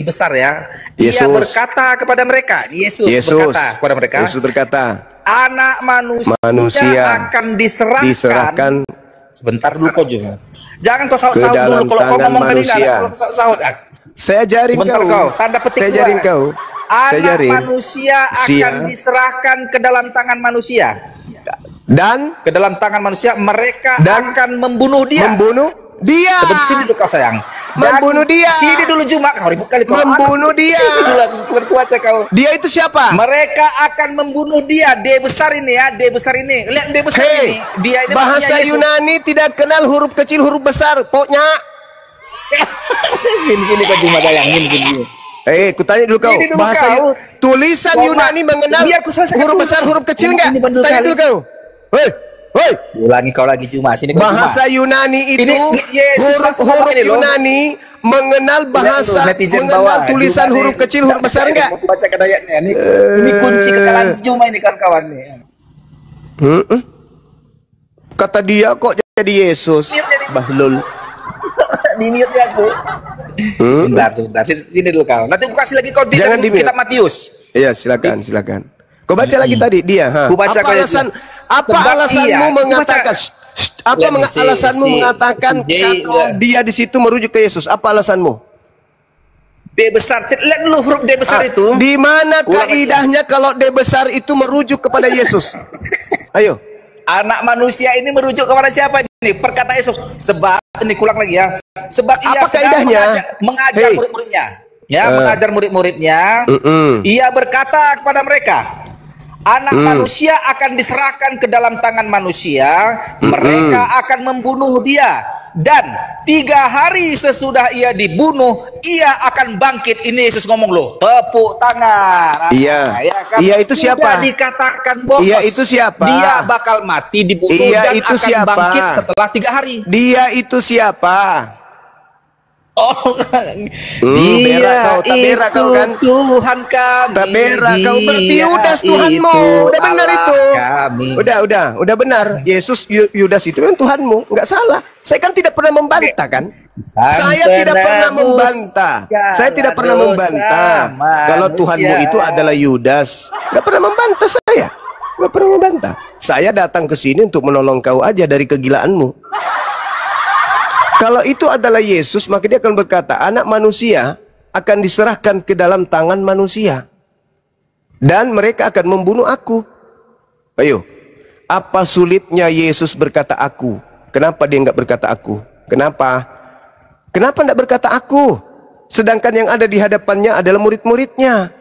besar ya. Yesus. Ia berkata kepada mereka. Yesus berkata kepada mereka. Yesus berkata, Anak manusia akan diserahkan. Sebentar dulu kau juga. Jangan kau sahut-sahut Ke dalam dulu kalau kau tangan ngomong tadi manusia. kalau kau sahut-sahut. saya ajarin Sebentar kau. kau, tanda petik Saya dua. ajarin kau. Saya Anak ajarin. manusia akan diserahkan ke dalam tangan manusia. Dan Ke dalam tangan manusia mereka akan membunuh dia. membunuh dia. Sini dulu kau sayang. Membunuh dia. Sini dulu Juma kau ribut kali kau. Membunuh dia. Sini dulu aku kuaca kau. Dia itu siapa? Mereka akan membunuh dia. D besar ini ya, D besar ini. Lihat D besar ini. Dia ini bahasa maksudnya Yesus. Yunani tidak kenal huruf kecil, huruf besar. Pokoknya. Sini kau Juma sayang. Sini. Kutanya dulu kau. Ini dulu Bahasa kau. tulisan Kau, Yunani Mak. mengenal Biar ku selesaikan huruf dulu. besar, huruf kecil enggak? Ini bandel Tanya kali. dulu kau. Hei. Ulangi kau lagi Juma. Sini kau Bahasa Juma. Yunani itu Ini Yesus langsung ngomong huruf ini loh. Yunani mengenal bahasa, Netizen mengenal bawah. tulisan Juma huruf nih. kecil, huruf besar enggak? Aku bacakan ayatnya. Ini kunci kekalahan si Juma ini kawan-kawan nih. Kata dia kok jadi Yesus. Bahlul. Di mute ya aku. Sebentar. Sini dulu kau. Nanti aku kasih lagi kau di Jangan di-mute. kitab Matius. Iya, silakan. Kau baca lagi tadi dia. Ku baca Apa kau apa Sebab alasanmu iya. mengatakan? Let me see, Alasanmu mengatakan kalau dia di situ merujuk ke Yesus? Apa alasanmu? D besar. Lihat dulu huruf D besar itu. Di mana kaidahnya kalau D besar itu merujuk kepada Yesus? Ayo. Anak manusia ini merujuk kepada siapa ini? Perkataan Yesus. Sebab ini kulang lagi ya. Sebab ia Apa sedang kaidahnya? mengajar Hey. murid-muridnya. Ya, mengajar murid-muridnya. Ia berkata kepada mereka, Anak manusia akan diserahkan ke dalam tangan manusia, mereka akan membunuh dia, dan 3 hari sesudah ia dibunuh, ia akan bangkit. Ini Yesus ngomong loh, tepuk tangan. Iya. Ya kan? Iya itu siapa? Sudah dikatakan bos. Iya itu siapa? Dia bakal mati, dibunuh, Iya dan itu akan siapa? bangkit setelah 3 hari. Dia itu siapa? Oh, berak kau, tak berak kau kan? Tuhan kami. Tak berak kau, berarti Yudas Tuhanmu. Udah benar itu. Udah benar. Yesus Yudas itu kan Tuhanmu, nggak salah. Saya kan tidak pernah membantah kan? Saya tidak pernah membantah. Saya tidak pernah membantah kalau Tuhanmu itu adalah Yudas. Nggak pernah membantah saya. Nggak pernah membantah. Saya datang ke sini untuk menolong kau aja dari kegilaanmu. Kalau itu adalah Yesus, maka dia akan berkata, anak manusia akan diserahkan ke dalam tangan manusia. Dan mereka akan membunuh aku. Ayo, apa sulitnya Yesus berkata aku? Kenapa dia nggak berkata aku? Kenapa? Kenapa nggak berkata aku? Sedangkan yang ada di hadapannya adalah murid-muridnya.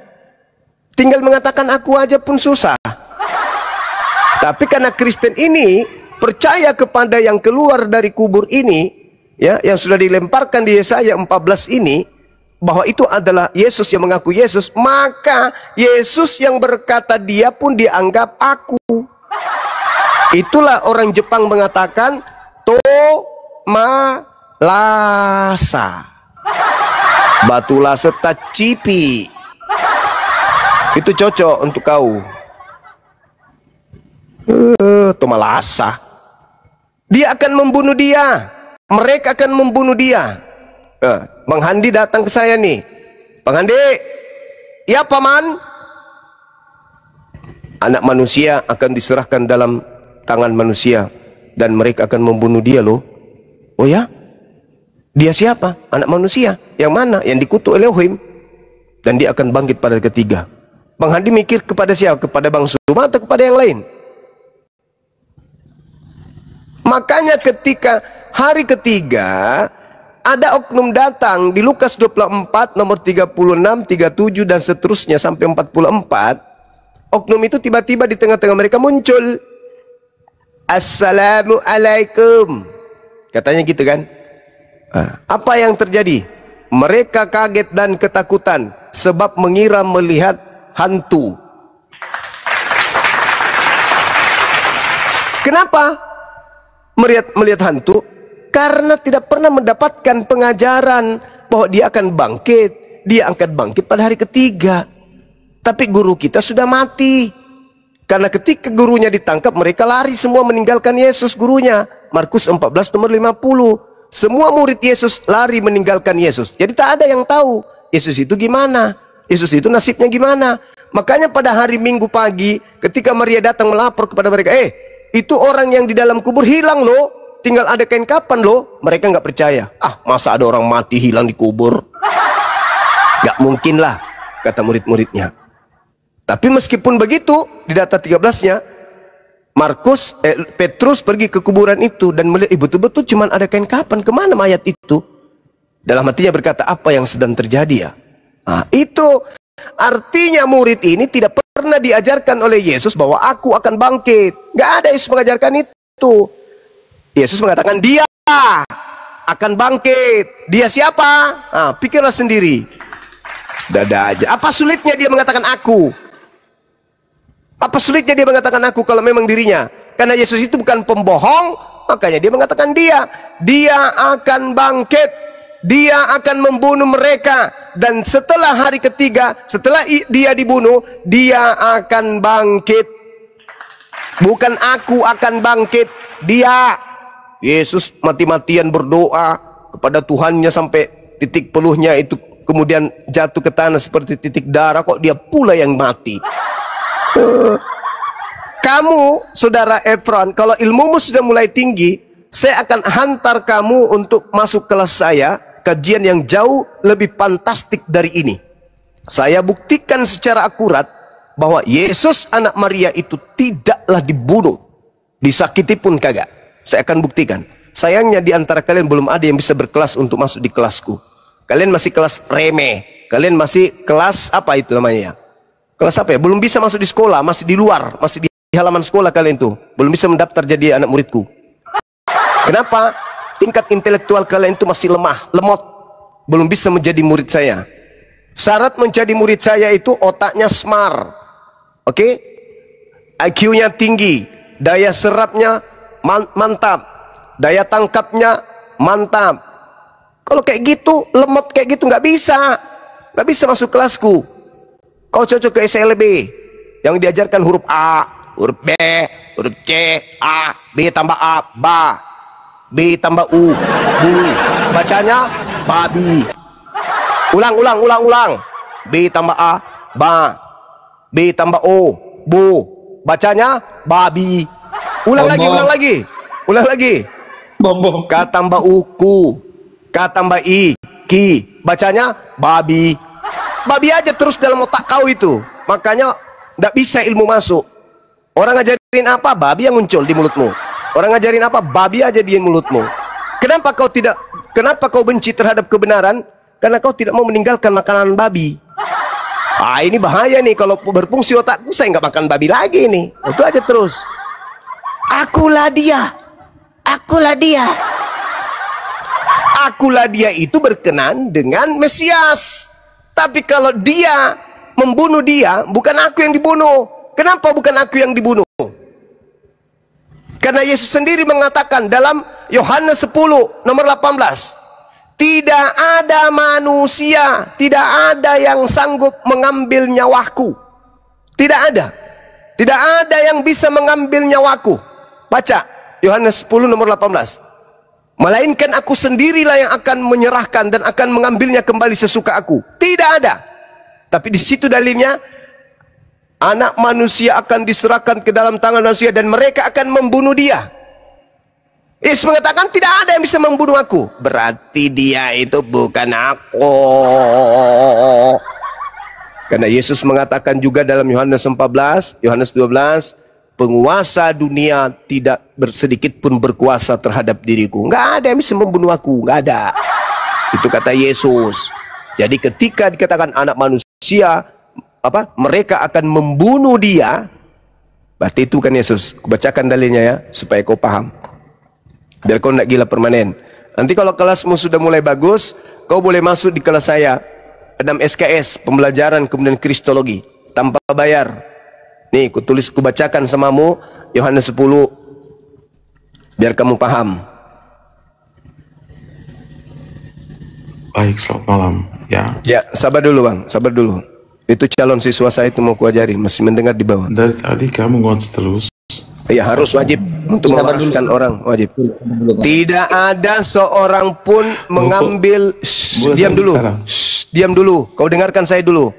Tinggal mengatakan aku aja pun susah. Tapi karena Kristen ini percaya kepada yang keluar dari kubur ini, ya, yang sudah dilemparkan di Yesaya 14 ini, bahwa itu adalah Yesus yang mengaku Yesus, maka Yesus yang berkata dia pun dianggap aku. Itulah orang Jepang mengatakan to ma lasa, batulah setacipi. Itu cocok untuk kau. Tomalasa. Dia akan membunuh dia. Mereka akan membunuh dia. Bang Handi datang ke saya nih. Bang Handi, ya paman. Anak manusia akan diserahkan dalam tangan manusia dan mereka akan membunuh dia loh. Oh ya? Dia siapa? Anak manusia. Yang mana? Yang dikutuk Elohim. Dan dia akan bangkit pada ketiga. Bang Handi mikir kepada siapa? Kepada Bang Suma atau kepada yang lain? Makanya ketika hari ketiga ada oknum datang di Lukas 24 nomor 36, 37 dan seterusnya sampai 44. Oknum itu tiba-tiba di tengah-tengah mereka muncul. Assalamualaikum. Katanya gitu kan. Apa yang terjadi? Mereka kaget dan ketakutan sebab mengira melihat hantu. Kenapa melihat hantu? Karena tidak pernah mendapatkan pengajaran bahwa dia akan bangkit. Dia akan bangkit pada hari ketiga. Tapi guru kita sudah mati. Karena ketika gurunya ditangkap, mereka lari semua meninggalkan Yesus gurunya. Markus 14 nomor 50. Semua murid Yesus lari meninggalkan Yesus. Jadi tak ada yang tahu Yesus itu gimana, Yesus itu nasibnya gimana. Makanya pada hari Minggu pagi ketika Maria datang melapor kepada mereka, itu orang yang di dalam kubur hilang loh, tinggal ada kain kapan loh. Mereka nggak percaya. Masa ada orang mati hilang di kubur? Gak mungkin lah, kata murid-muridnya. Tapi meskipun begitu, di data 13-nya Petrus pergi ke kuburan itu dan melihat betul-betul cuma ada kain kapan. Kemana mayat itu? Dalam hatinya berkata, apa yang sedang terjadi ya? Itu artinya murid ini tidak pernah diajarkan oleh Yesus bahwa aku akan bangkit. Gak ada Yesus mengajarkan itu. Yesus mengatakan dia akan bangkit. Dia siapa? Pikirlah sendiri. Dada aja. Apa sulitnya dia mengatakan aku? Apa sulitnya dia mengatakan aku kalau memang dirinya? Karena Yesus itu bukan pembohong, makanya dia mengatakan dia akan bangkit. Dia akan membunuh mereka. Dan setelah hari ketiga, setelah dia dibunuh, dia akan bangkit. Bukan aku akan bangkit, dia. Yesus mati-matian berdoa kepada Tuhannya sampai titik peluhnya itu kemudian jatuh ke tanah seperti titik darah. Kok dia pula yang mati? Kamu, saudara Efron, kalau ilmumu sudah mulai tinggi, saya akan hantar kamu untuk masuk kelas saya, kajian yang jauh lebih fantastik dari ini. Saya buktikan secara akurat bahwa Yesus anak Maria itu tidaklah dibunuh, disakiti pun kagak. Saya akan buktikan. Sayangnya di antara kalian belum ada yang bisa berkelas untuk masuk di kelasku. Kalian masih kelas remeh. Kalian masih kelas apa itu namanya? Kelas apa ya? Belum bisa masuk di sekolah, masih di luar, masih di halaman sekolah kalian tuh. Belum bisa mendaftar jadi anak muridku. Kenapa? Tingkat intelektual kalian itu masih lemah, lemot. Belum bisa menjadi murid saya. Syarat menjadi murid saya itu otaknya smart. Oke? IQ-nya tinggi, daya serapnya mantap, daya tangkapnya mantap. Kalau kayak gitu, lemot kayak gitu nggak bisa masuk kelasku. Kau cocok ke SLB yang diajarkan huruf A, huruf B, huruf C, A, B tambah A, ba, B tambah U, bu. Bacanya babi. Ulang. B tambah A, ba, B tambah O, bu. Bacanya babi. Ulang lagi. K tambah U, ku. K tambah I, ki. Bacanya babi. Babi aja terus dalam otak kau itu. Makanya tidak bisa ilmu masuk. Orang ngajarin apa, babi yang muncul di mulutmu. Orang ngajarin apa, babi aja di mulutmu. Kenapa kau benci terhadap kebenaran? Karena kau tidak mau meninggalkan makanan babi. Ini bahaya nih, kalau berfungsi otakku saya nggak makan babi lagi nih. Itu aja terus. Akulah dia itu berkenan dengan Mesias. Tapi kalau dia membunuh dia, bukan aku yang dibunuh. Kenapa bukan aku yang dibunuh? Karena Yesus sendiri mengatakan dalam Yohanes 10 nomor 18, tidak ada manusia, tidak ada yang sanggup mengambil nyawaku. Tidak ada yang bisa mengambil nyawaku. Baca Yohanes 10 nomor 18. Melainkan aku sendirilah yang akan menyerahkan dan akan mengambilnya kembali sesuka aku. Tidak ada. Tapi di situ dalilnya, anak manusia akan diserahkan ke dalam tangan manusia dan mereka akan membunuh dia. Yesus mengatakan tidak ada yang bisa membunuh aku. Berarti dia itu bukan aku. Karena Yesus mengatakan juga dalam Yohanes 14, Yohanes 12, penguasa dunia tidak sedikit pun berkuasa terhadap diriku. Nggak ada yang bisa membunuh aku, nggak ada. Itu kata Yesus. Jadi ketika dikatakan anak manusia, mereka akan membunuh dia, berarti itu kan Yesus. Kubacakan dalilnya ya, supaya kau paham. Biar kau nggak gila permanen. Nanti kalau kelasmu sudah mulai bagus, kau boleh masuk di kelas saya. Ada SKS, pembelajaran kemudian kristologi, tanpa bayar. Nih, kubacakan samamu Yohanes 10 biar kamu paham. Baik, selamat malam. Ya, sabar dulu Bang, sabar dulu. Itu calon siswa saya itu mau kuajari, masih mendengar di bawah. Dari tadi kamu ngomong terus. Iya, harus wajib untuk mewariskan orang, wajib. Tidak ada seorang pun mengambil. Diam dulu. Diam dulu. Kau dengarkan saya dulu.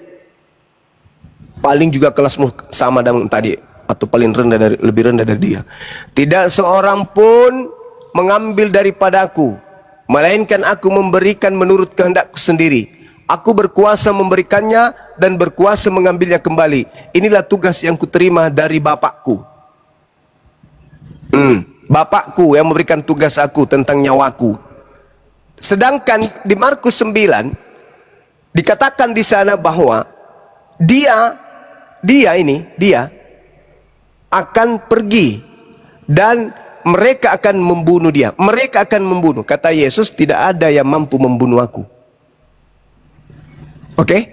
Paling juga kelasmu sama dengan tadi, atau paling rendah lebih rendah dari dia. Tidak seorang pun mengambil daripadaku, melainkan aku memberikan menurut kehendakku sendiri. Aku berkuasa memberikannya dan berkuasa mengambilnya kembali. Inilah tugas yang kuterima dari Bapakku. Bapakku yang memberikan tugas aku tentang nyawaku. Sedangkan di Markus 9 dikatakan di sana bahwa dia akan pergi dan mereka akan membunuh dia. Mereka akan membunuh. Kata Yesus, tidak ada yang mampu membunuh aku. Oke?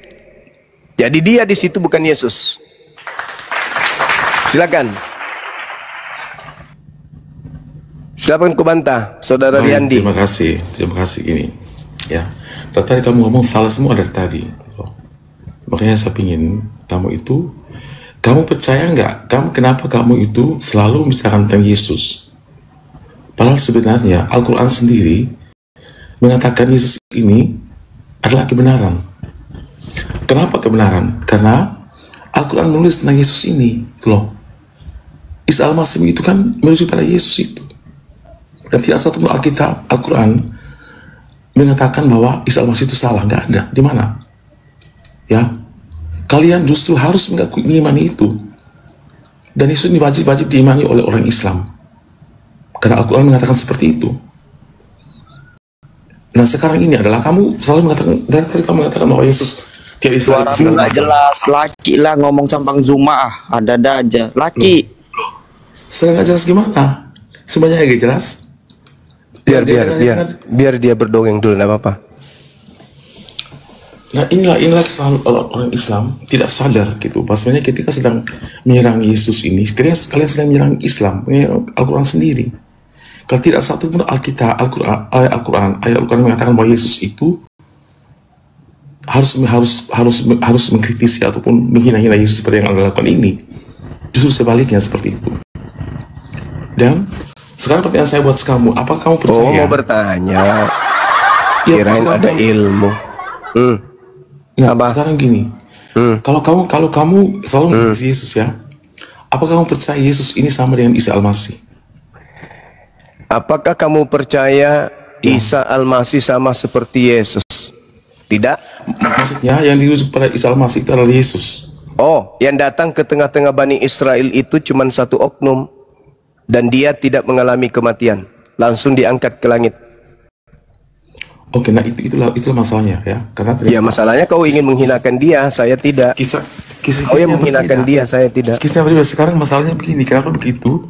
Jadi dia di situ bukan Yesus. Silakan. Silakan kubantah, Saudara Riyandi. Terima kasih ini. Ya, dari tadi kamu ngomong salah semua dari tadi. Makanya saya pingin kamu percaya nggak? Kenapa kamu itu selalu membicarakan tentang Yesus? Padahal sebenarnya Al-Quran sendiri mengatakan Yesus ini adalah kebenaran. Kenapa kebenaran? Karena Al-Quran menulis tentang Yesus ini, loh. Isa Al-Masih itu kan menuju pada Yesus itu. Dan tidak satu pun Alkitab, Al-Quran mengatakan bahwa Isa Al-Masih itu salah, nggak ada. Di mana? Ya, kalian justru harus mengimani itu. Dan Yesus ini wajib diimani oleh orang Islam. Karena Al-Quran mengatakan seperti itu. Nah sekarang ini adalah kamu selalu mengatakan, dari tadi kamu mengatakan bahwa Yesus Kayak Suaramu segala nggak macam. jelas. Laki lah ngomong sampang Zuma, ada aja. Laki. Sedang nggak jelas gimana? Semuanya agak jelas. Biar dia berdongeng dulu, nggak apa-apa. Nah inilah kesalahan orang Islam tidak sadar gitu. Bahwasanya ketika sedang menyerang Yesus ini, kalian sedang menyerang Islam, menyerang Al-Quran sendiri. Kalau tidak satu pun ayat Al-Quran mengatakan bahwa Yesus itu harus mengkritisi ataupun menghina-hina Yesus seperti yang Anda lakukan ini. Justru sebaliknya seperti itu. Dan sekarang pertanyaan saya buat kamu, apa kamu percaya? Oh, mau bertanya. Ya, Kirain ada ilmu. Ya, sekarang gini. Kalau kamu selalu mengkritisi Yesus ya, apa kamu percaya Yesus ini sama dengan Isa Al-Masih? Apakah kamu percaya Isa Al-Masih sama seperti Yesus? Tidak? Maksudnya yang dirujuk pada Isa Al-Masih itu adalah Yesus. Oh, yang datang ke tengah-tengah Bani Israel itu cuma satu oknum. Dan dia tidak mengalami kematian. Langsung diangkat ke langit. Oke, nah itulah masalahnya ya. Karena ya masalahnya kau ingin menghinakan dia, saya tidak. Kau yang menghinakan dia, saya tidak. Kisahnya berbeda. Sekarang masalahnya begini, kenapa begitu?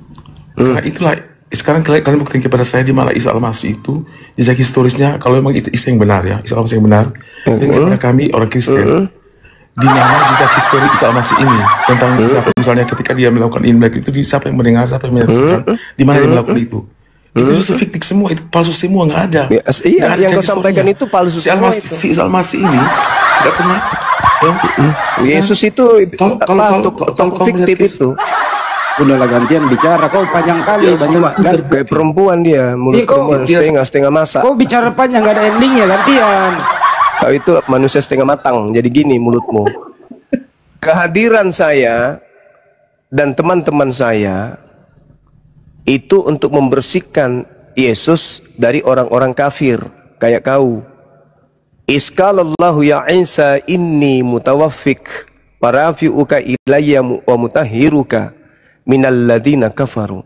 Karena itulah sekarang kalian buktiin kepada saya di mana Isa Al-Masih itu jejak historisnya, kalau memang itu Isa yang benar ya, Isa Al-Masih yang benar, dan kepada kami orang Kristen, di mana jejak histori Isa Al-Masih ini tentang siapa, misalnya ketika dia melakukan Imlek itu siapa yang mendengar, siapa yang menyaksikan, di mana dia melakukan itu. Itu justru fiktif semua, itu palsu semua, nggak ada. Iya, yang kau sampaikan itu palsu semua itu. Si Isa Al-Masih ini tidak pernah. Ya. Yesus itu tokoh fiktif itu. Udahlah gantian bicara, kau panjang kali Banyuma. Kayak perempuan dia, mulut perempuan setengah masak. Kau bicara panjang gak ada endingnya, gantian. Kau itu manusia setengah matang, jadi gini mulutmu. Kehadiran saya dan teman-teman saya itu untuk membersihkan Yesus dari orang-orang kafir kayak kau. Iskalallahu ya Isa inni mutawaffik parafi'uka ilayya wa mutahhiruka minal ladina kafaru.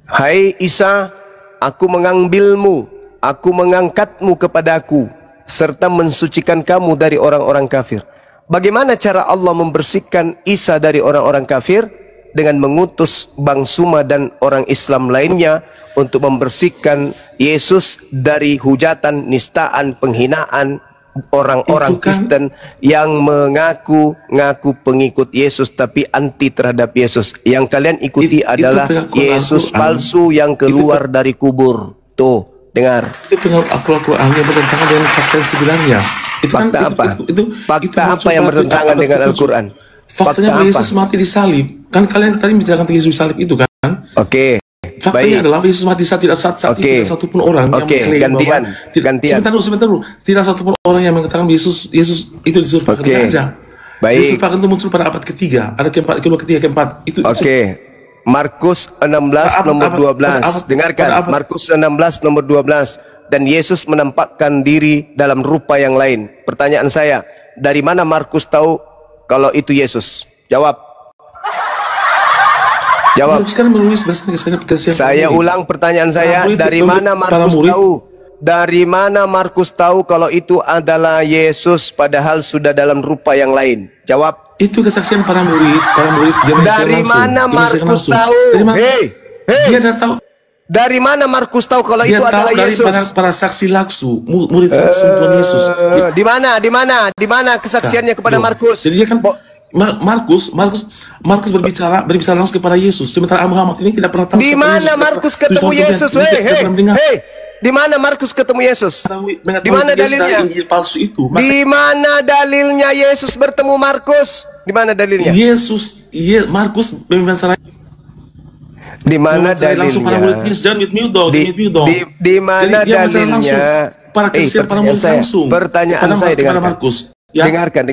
Hai Isa, aku mengambilmu, aku mengangkatmu kepadaku serta mensucikan kamu dari orang-orang kafir. Bagaimana cara Allah membersihkan Isa dari orang-orang kafir? Dengan mengutus Bang Suma dan orang Islam lainnya untuk membersihkan Yesus dari hujatan, nistaan, penghinaan orang-orang Kristen yang mengaku pengikut Yesus tapi anti terhadap Yesus. Yang kalian ikuti adalah Yesus palsu yang keluar dari kubur. Tuh, dengar. Itu pengaruh Al-Quran yang bertentangan dengan fakta yang sebenarnya. Fakta apa? Fakta apa yang bertentangan dengan Al-Quran? Faktanya bahwa Yesus mati disalib. Kan kalian tadi bicarakan tentang Yesus salib itu kan? Oke. Faktanya adalah Yesus mati tidak satu pun orang yang mengklaim sebentar dulu. Tidak satu pun orang yang mengatakan Yesus itu disurpakan. Tidak ada. Baik. Disurpakan itu muncul pada abad ketiga. Ada keempat, kedua, ketiga, keempat. Itu. Markus 16 nomor 12. Dengarkan. Markus 16 nomor 12. Dan Yesus menampakkan diri dalam rupa yang lain. Pertanyaan saya, dari mana Markus tahu kalau itu Yesus? Jawab. Jawab. Saya ulang pertanyaan saya. Dari mana Markus tahu? Dari mana Markus tahu kalau itu adalah Yesus padahal sudah dalam rupa yang lain? Jawab. Itu kesaksian para murid. Dari mana Markus tahu? Dia tahu. Dari mana Markus tahu kalau itu adalah Yesus? Dari para saksi laksu, murid langsung Tuhan Yesus. Di mana kesaksiannya kepada Markus? Jadi dia kan Markus berbicara langsung kepada Yesus. Sementara Muhammad ini tidak pernah tahu. Di mana Markus ketemu Yesus? Di mana Markus ketemu Yesus? Di mana dalilnya? Injil palsu itu. Di mana dalilnya Yesus bertemu Markus? Di mana dalilnya? Markus memang di mana dalilnya? Langsung para murid Yesus, jangan mute dong. Di mana dalilnya? Para Kristen, para murid langsung. Pertanyaan saya dengan Markus. Ya. Dengarkan. Di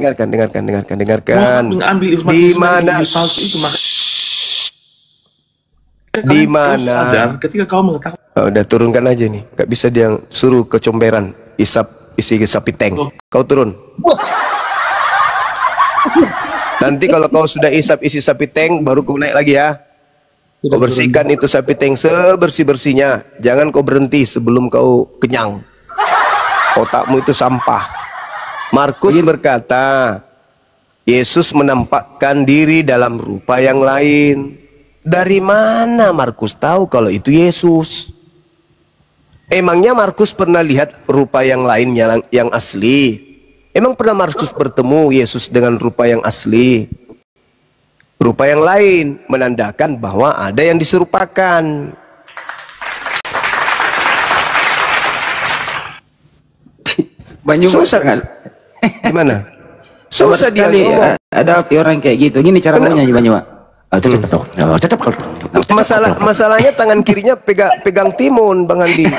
mana? Di mana? Ketika kau mengatakan, udah turunkan aja nih. Gak bisa dia suruh kecomberan, isi sapi tank. Kau turun. Nanti kalau kau sudah isi sapi tank, baru kau naik lagi ya. Kau bersihkan itu sapi tank sebersih-bersihnya. Jangan kau berhenti sebelum kau kenyang. Otakmu itu sampah. Markus berkata, Yesus menampakkan diri dalam rupa yang lain. Dari mana Markus tahu kalau itu Yesus? Emangnya Markus pernah lihat rupa yang lainnya yang asli? Emang pernah Markus bertemu Yesus dengan rupa yang asli? Rupa yang lain menandakan bahwa ada yang diserupakan. Susah kan? Gimana? Susah dia ngomong. Ada orang kayak gitu. Gini cara ngomongnya Banyuma. Masalahnya tangan kirinya pegang timun, Bang Andi.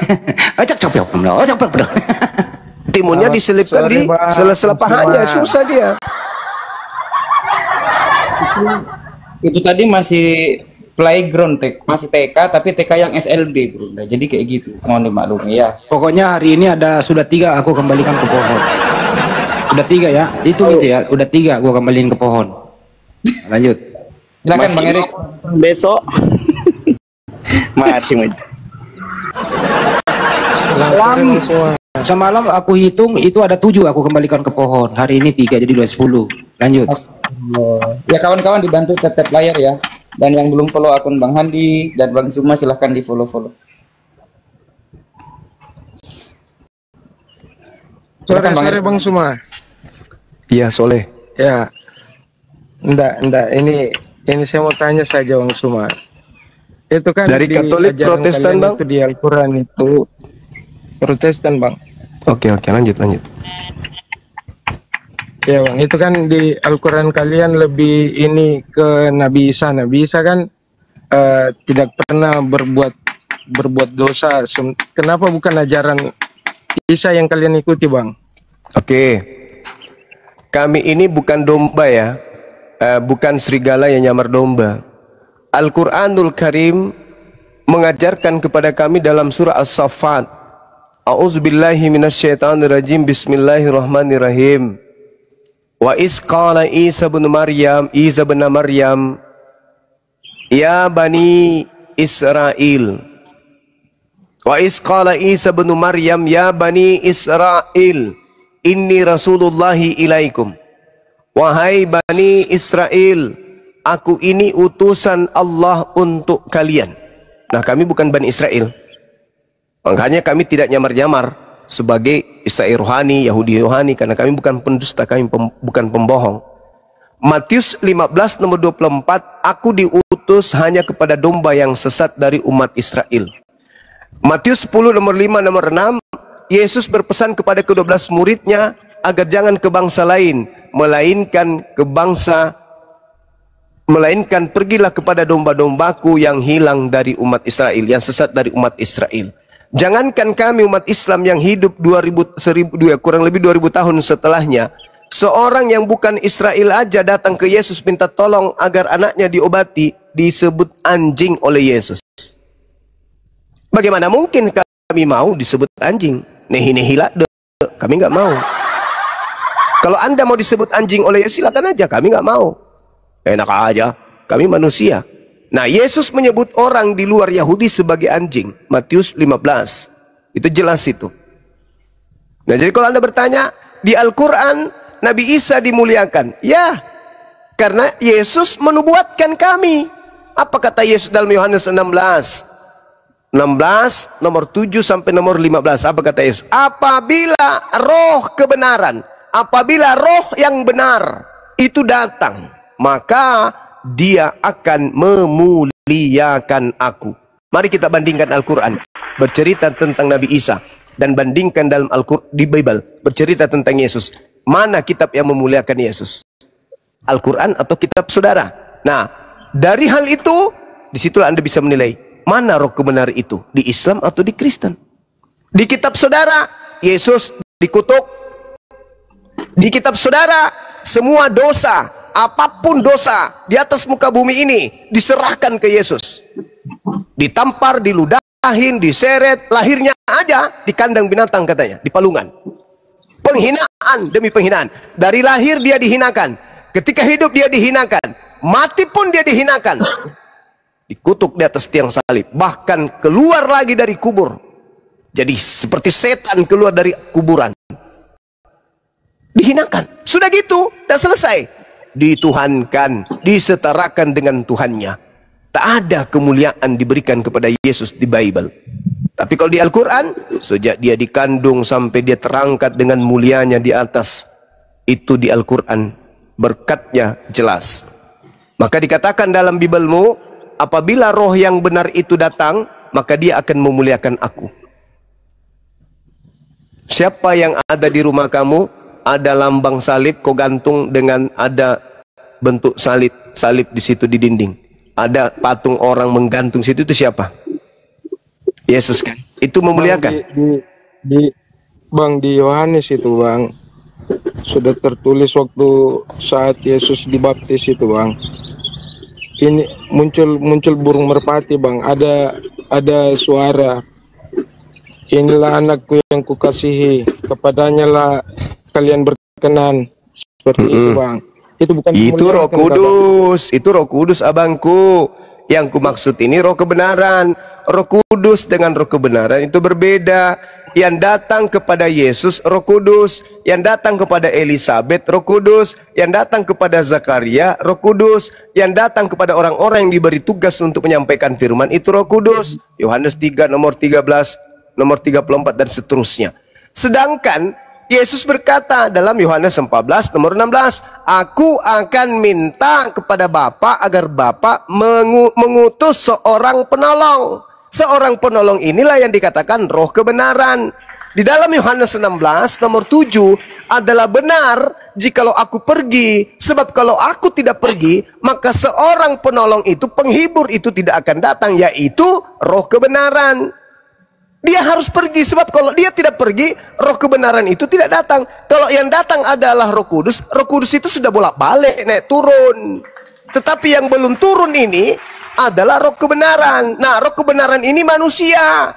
Timunnya diselipkan di sela-sela pahanya. Susah dia. Itu tadi masih playground, masih TK, tapi TK yang SLB, bro. Nah, jadi kayak gitu. Mohon dimaklumi ya. Pokoknya hari ini sudah 3 aku kembalikan ke pohon. Udah 3 ya. Itu gitu ya. Udah 3 aku kembaliin ke pohon. Lanjut. Silakan Bang Erik. Besok. Mati. Semalam aku hitung itu ada 7 aku kembalikan ke pohon. Hari ini 3 jadi 10. Lanjut. Ya kawan-kawan dibantu tap layar ya. Dan yang belum follow akun Bang Handi dan Bang Zuma silahkan di follow. Silakan Bang Zuma. Iya, Soleh. Ya. Enggak. Ini saya mau tanya saja Bang Zuma. Itu kan dari Katolik Protestan, Bang? Itu di Al-Quran itu Protestan, Bang. Oke, lanjut. Ya Bang, itu kan di Al-Quran kalian lebih ini ke Nabi Isa. Nabi Isa kan tidak pernah berbuat dosa. Kenapa bukan ajaran Isa yang kalian ikuti, Bang? Oke. Kami ini bukan domba ya. Bukan serigala yang nyamar domba. Al-Quranul Karim mengajarkan kepada kami dalam surah As-Saffat. A'udzubillahi minasyaitonirrajim. Bismillahirrahmanirrahim. Wa iz qala Isa bin Maryam ya bani Israel. Wa iz qala Isa bin Maryam ya bani Israel inni rasulullahi ilaikum. Wahai bani Israel, aku ini utusan Allah untuk kalian. Nah, kami bukan Bani Israel. Makanya kami tidak nyamar-nyamar sebagai Israel rohani, Yahudi rohani, karena kami bukan pendusta, kami bukan pembohong. Matius 15 nomor 24, aku diutus hanya kepada domba yang sesat dari umat Israel. Matius 10 nomor 5 nomor 6, Yesus berpesan kepada ke-12 muridnya agar jangan ke bangsa lain, melainkan pergilah kepada domba-dombaku yang hilang dari umat Israel, yang sesat dari umat Israel. Jangankan kami umat Islam yang hidup kurang lebih 2000 tahun setelahnya, seorang yang bukan Israel aja datang ke Yesus minta tolong agar anaknya diobati, disebut anjing oleh Yesus. Bagaimana mungkin kami mau disebut anjing? Nehi-nehilah, kami nggak mau. Kalau Anda mau disebut anjing oleh Yesus, silakan aja, kami nggak mau. Enak aja, kami manusia. Nah, Yesus menyebut orang di luar Yahudi sebagai anjing. Matius 15. Itu jelas itu. Nah, jadi kalau Anda bertanya, di Al-Quran, Nabi Isa dimuliakan. Ya, karena Yesus menubuatkan kami. Apa kata Yesus dalam Yohanes 16 nomor 7 sampai nomor 15? Apa kata Yesus? Apabila roh kebenaran, apabila roh yang benar itu datang, maka dia akan memuliakan aku. Mari kita bandingkan Al-Quran bercerita tentang Nabi Isa dan bandingkan dalam Al-Quran di Bible bercerita tentang Yesus. Mana kitab yang memuliakan Yesus? Al-Quran atau kitab saudara? Nah, dari hal itu, disitulah Anda bisa menilai mana roh kebenaran itu, di Islam atau di Kristen. Di kitab saudara, Yesus dikutuk. Di kitab saudara, semua dosa, apapun dosa di atas muka bumi ini diserahkan ke Yesus. Ditampar, diludahin, diseret, lahirnya aja di kandang binatang katanya, di palungan. Penghinaan demi penghinaan. Dari lahir dia dihinakan, ketika hidup dia dihinakan, mati pun dia dihinakan. Dikutuk di atas tiang salib, bahkan keluar lagi dari kubur. Jadi seperti setan keluar dari kuburan. Dihinakan. Sudah gitu, tak selesai. Dituhankan, disetarakan dengan Tuhannya. Tak ada kemuliaan diberikan kepada Yesus di Bible. Tapi kalau di Al-Quran, sejak dia dikandung sampai dia terangkat dengan mulianya di atas, itu di Al-Quran berkatnya jelas. Maka dikatakan dalam Biblemu, apabila roh yang benar itu datang, maka dia akan memuliakan aku. Siapa yang ada di rumah kamu, ada lambang salib, kau gantung dengan ada bentuk salib di situ di dinding. Ada patung orang menggantung situ, itu siapa? Yesus kan? Itu memuliakan. Bang, di Yohanes itu Bang, sudah tertulis waktu saat Yesus dibaptis itu Bang. Ini muncul burung merpati Bang. Ada suara. Inilah anakku yang kukasihi, kepadanya lah kalian berkenan. Seperti itu Bang. Itu bukan Roh Kudus. Itu Roh Kudus abangku. Yang ku maksud ini roh kebenaran. Roh Kudus dengan roh kebenaran itu berbeda. Yang datang kepada Yesus Roh Kudus, yang datang kepada Elizabeth Roh Kudus, yang datang kepada Zakaria Roh Kudus, yang datang kepada orang-orang yang diberi tugas untuk menyampaikan firman itu Roh Kudus. Yohanes 3 nomor 13, nomor 34 dan seterusnya. Sedangkan Yesus berkata dalam Yohanes 14 nomor 16, aku akan minta kepada Bapa agar Bapa mengutus seorang penolong. Seorang penolong inilah yang dikatakan roh kebenaran. Di dalam Yohanes 16 nomor 7 adalah benar jikalau aku pergi, sebab kalau aku tidak pergi, maka seorang penolong itu, penghibur itu tidak akan datang, yaitu roh kebenaran. Dia harus pergi, sebab kalau dia tidak pergi, roh kebenaran itu tidak datang. Kalau yang datang adalah Roh Kudus, Roh Kudus itu sudah bolak-balik naik turun. Tetapi yang belum turun ini adalah roh kebenaran. Nah, roh kebenaran ini manusia.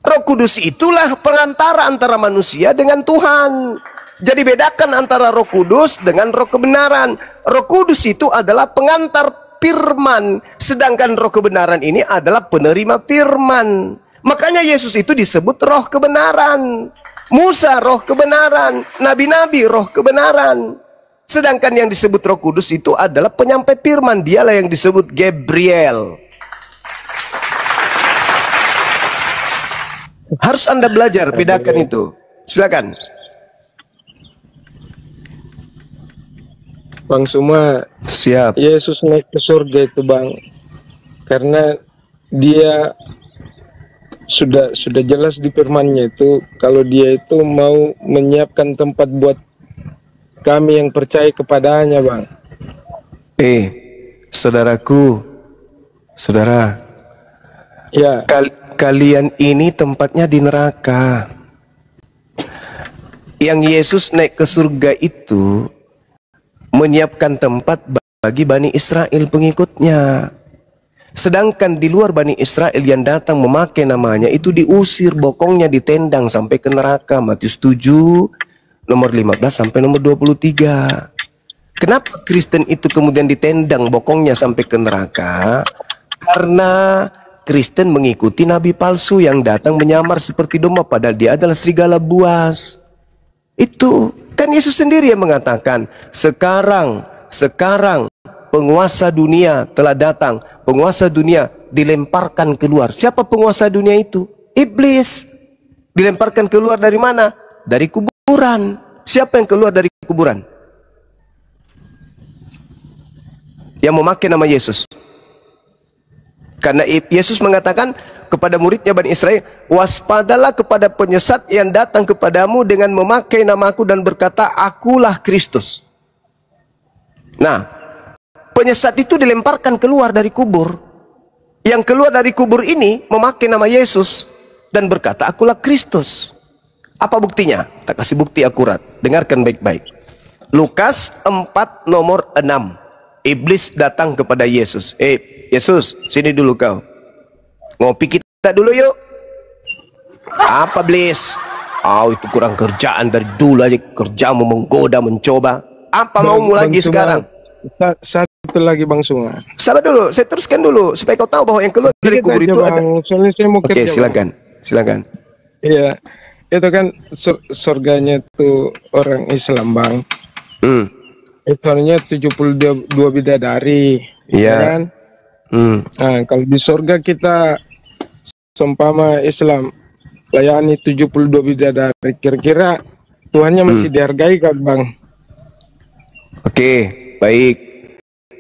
Roh Kudus itulah perantara antara manusia dengan Tuhan. Jadi bedakan antara Roh Kudus dengan roh kebenaran. Roh Kudus itu adalah pengantar firman, sedangkan roh kebenaran ini adalah penerima firman. Makanya Yesus itu disebut roh kebenaran. Musa roh kebenaran, nabi-nabi roh kebenaran. Sedangkan yang disebut Roh Kudus itu adalah penyampai firman. Dialah yang disebut Gabriel. Harus Anda belajar bedakan itu. Silakan. Bang Suma, siap. Yesus naik ke surga itu Bang, karena dia sudah jelas di firman-Nya itu kalau dia itu mau menyiapkan tempat buat kami yang percaya kepadanya Bang. Saudaraku, saudara, ya, kalian ini tempatnya di neraka. Yang Yesus naik ke surga itu menyiapkan tempat bagi Bani Israel pengikutnya. Sedangkan di luar Bani Israel yang datang memakai namanya itu diusir, bokongnya ditendang sampai ke neraka. Matius 7 nomor 15 sampai nomor 23. Kenapa Kristen itu kemudian ditendang bokongnya sampai ke neraka? Karena Kristen mengikuti nabi palsu yang datang menyamar seperti domba padahal dia adalah serigala buas. Itu kan Yesus sendiri yang mengatakan, sekarang penguasa dunia telah datang. Penguasa dunia dilemparkan keluar. Siapa penguasa dunia itu? Iblis. Dilemparkan keluar dari mana? Dari kuburan. Siapa yang keluar dari kuburan? Yang memakai nama Yesus. Karena Yesus mengatakan kepada muridnya Bani Israel, waspadalah kepada penyesat yang datang kepadamu dengan memakai namaku dan berkata, akulah Kristus. Nah, penyesat itu dilemparkan keluar dari kubur. Yang keluar dari kubur ini memakai nama Yesus dan berkata, akulah Kristus. Apa buktinya? Tak kasih bukti akurat. Dengarkan baik-baik. Lukas 4 nomor 6. Iblis datang kepada Yesus. Yesus, sini dulu kau. Ngopi kita dulu yuk. Apa Iblis? Itu kurang kerjaan dari dulu aja. Kerjamu menggoda, mencoba. Apa maumu lagi sekarang? Satu lagi Bang Sunga. Sabar dulu, saya teruskan dulu supaya kau tahu bahwa yang keluar dari kubur itu ada. Soalnya saya mau Oke, kerja, silakan. Iya. itu kan surganya tuh orang Islam, Bang. Soalnya 72 bidadari. Iya. Kan? Nah, kalau di surga kita seumpama Islam layani 72 bidadari, kira-kira Tuhannya masih dihargai kan, Bang? Oke, baik.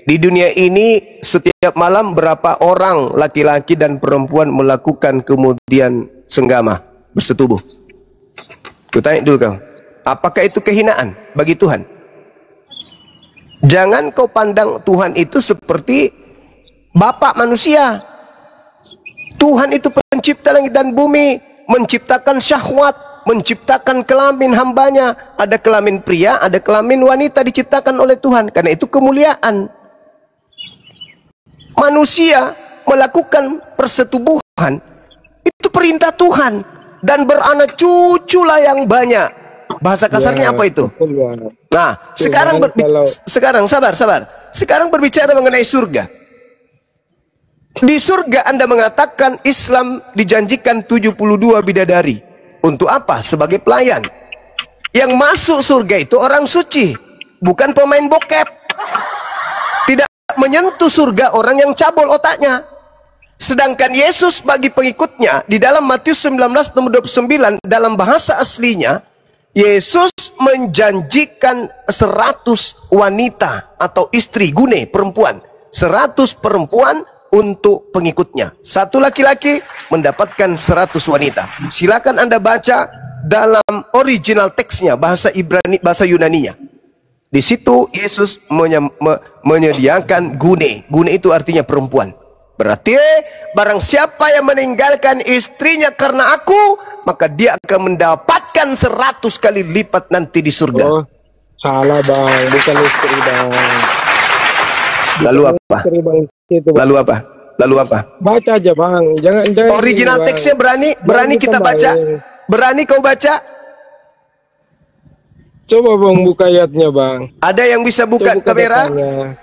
Di dunia ini setiap malam berapa orang laki-laki dan perempuan melakukan kemudian senggama, bersetubuh? Kutanya dulu kau, apakah itu kehinaan bagi Tuhan? Jangan kau pandang Tuhan itu seperti bapak manusia. Tuhan itu pencipta langit dan bumi, menciptakan syahwat, menciptakan kelamin hambanya. Ada kelamin pria, ada kelamin wanita diciptakan oleh Tuhan. Karena itu kemuliaan. Manusia melakukan persetubuhan, itu perintah Tuhan. Dan beranak cuculah yang banyak. Bahasa kasarnya apa itu? Nah, sekarang sabar. Sekarang berbicara mengenai surga. Di surga Anda mengatakan Islam dijanjikan 72 bidadari. Untuk apa? Sebagai pelayan. Yang masuk surga itu orang suci, bukan pemain bokep. Tidak menyentuh surga orang yang cabul otaknya. Sedangkan Yesus bagi pengikutnya di dalam Matius 19:29 dalam bahasa aslinya, Yesus menjanjikan 100 wanita atau istri gune perempuan, 100 perempuan untuk pengikutnya. Satu laki-laki mendapatkan 100 wanita. Silakan Anda baca dalam original teksnya, bahasa Ibrani, bahasa Yunaninya. Di situ Yesus menyediakan gune. Gune itu artinya perempuan. Berarti barang siapa yang meninggalkan istrinya karena aku, maka dia akan mendapatkan 100 kali lipat nanti di surga. Oh, salah, Bang, bukan istri, Bang. Lalu apa? Istri, Bang. Itu, Bang. Lalu apa? Baca aja, Bang. Jangan original ini, teksnya berani kita baca. Berani kau baca? Coba, Bang, buka ayatnya, Bang. Ada yang bisa buka kamera?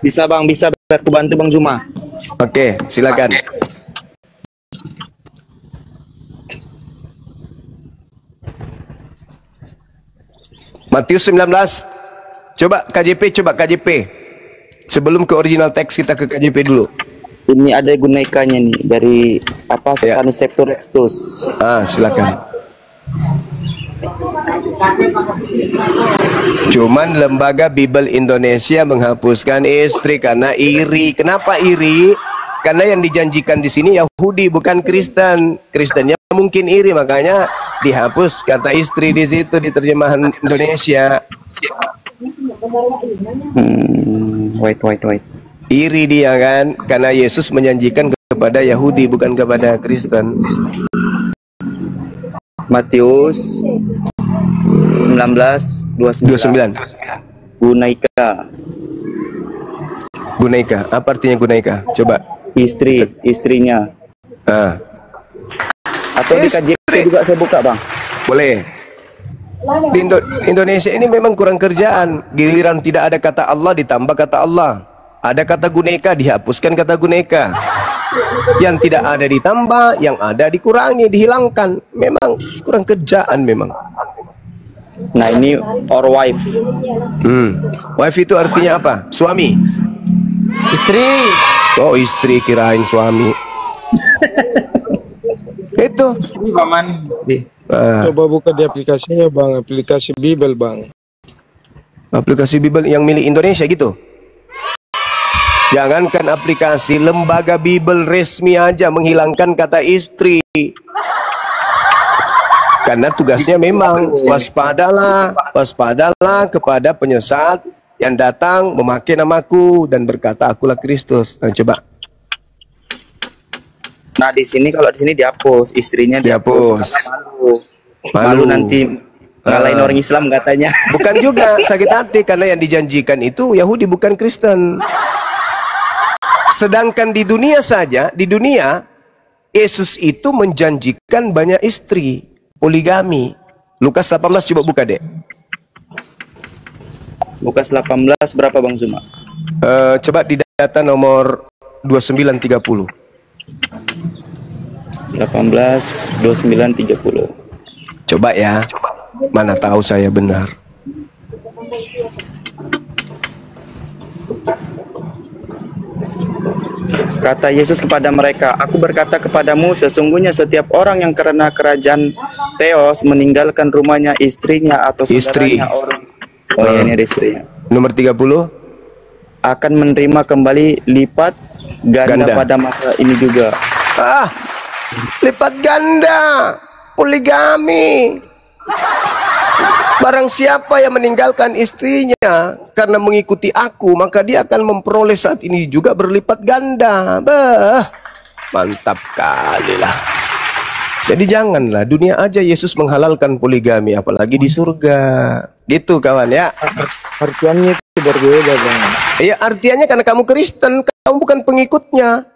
Bisa, Bang, bisa. Aku bantu Bang Juma. Oke, silakan. Matius 19. Coba KJP. Sebelum ke original teks kita ke KJP dulu. Ini ada gunaikannya nih dari apa? Stefanus Septurestus. Silakan. Cuman lembaga Bible Indonesia menghapuskan istri karena iri. Kenapa iri? Karena yang dijanjikan di sini Yahudi bukan Kristen. Kristennya mungkin iri, makanya dihapus kata istri di situ di terjemahan Indonesia. Wait. Iri dia kan, karena Yesus menjanjikan kepada Yahudi bukan kepada Kristen. Matius 19:29. Gunaika. Apa artinya gunaika? Coba. Istrinya. Atau di KJP juga saya buka, Bang. Boleh. Di Indonesia ini memang kurang kerjaan. Giliran tidak ada kata Allah ditambah kata Allah. Ada kata gunaika dihapuskan kata gunaika. Yang tidak ada ditambah, yang ada dikurangi, dihilangkan. Memang kurang kerjaan memang. Nah, ini or wife. Wife itu artinya apa? Suami. Istri. Oh, istri, kirain suami. Itu. Istri, Paman. Coba buka di aplikasinya, Bang. Aplikasi Bible, Bang. Aplikasi Bible yang milik Indonesia gitu. Jangankan aplikasi, lembaga Bible resmi aja menghilangkan kata istri. Karena tugasnya memang waspadalah kepada penyesat yang datang memakai namaku dan berkata akulah Kristus. Nah, coba. Nah, di sini kalau di sini dihapus, istrinya dihapus. Malu nanti ngalahin orang Islam katanya. Bukan juga, sakit hati karena yang dijanjikan itu Yahudi bukan Kristen. Sedangkan di dunia saja, di dunia Yesus itu menjanjikan banyak istri, poligami. Lukas 18 coba buka, Dek. Lukas 18 berapa, Bang Zuma? Coba di data nomor 2930. 18 29 30. Coba ya, mana tahu saya benar. Kata Yesus kepada mereka, "Aku berkata kepadamu, sesungguhnya setiap orang yang karena kerajaan Theos meninggalkan rumahnya, istrinya atau saudaranya orang." Oh ya, ini ada istrinya. Nomor 30. Akan menerima kembali lipat ganda pada masa ini juga. Lipat ganda, poligami. Barang siapa yang meninggalkan istrinya karena mengikuti aku, maka dia akan memperoleh saat ini juga berlipat ganda. Mantap kali lah. Jadi janganlah, dunia aja Yesus menghalalkan poligami, apalagi di surga. Gitu kawan ya. Artiannya itu berbeda bang. Iya, artiannya karena kamu Kristen, kamu bukan pengikutnya.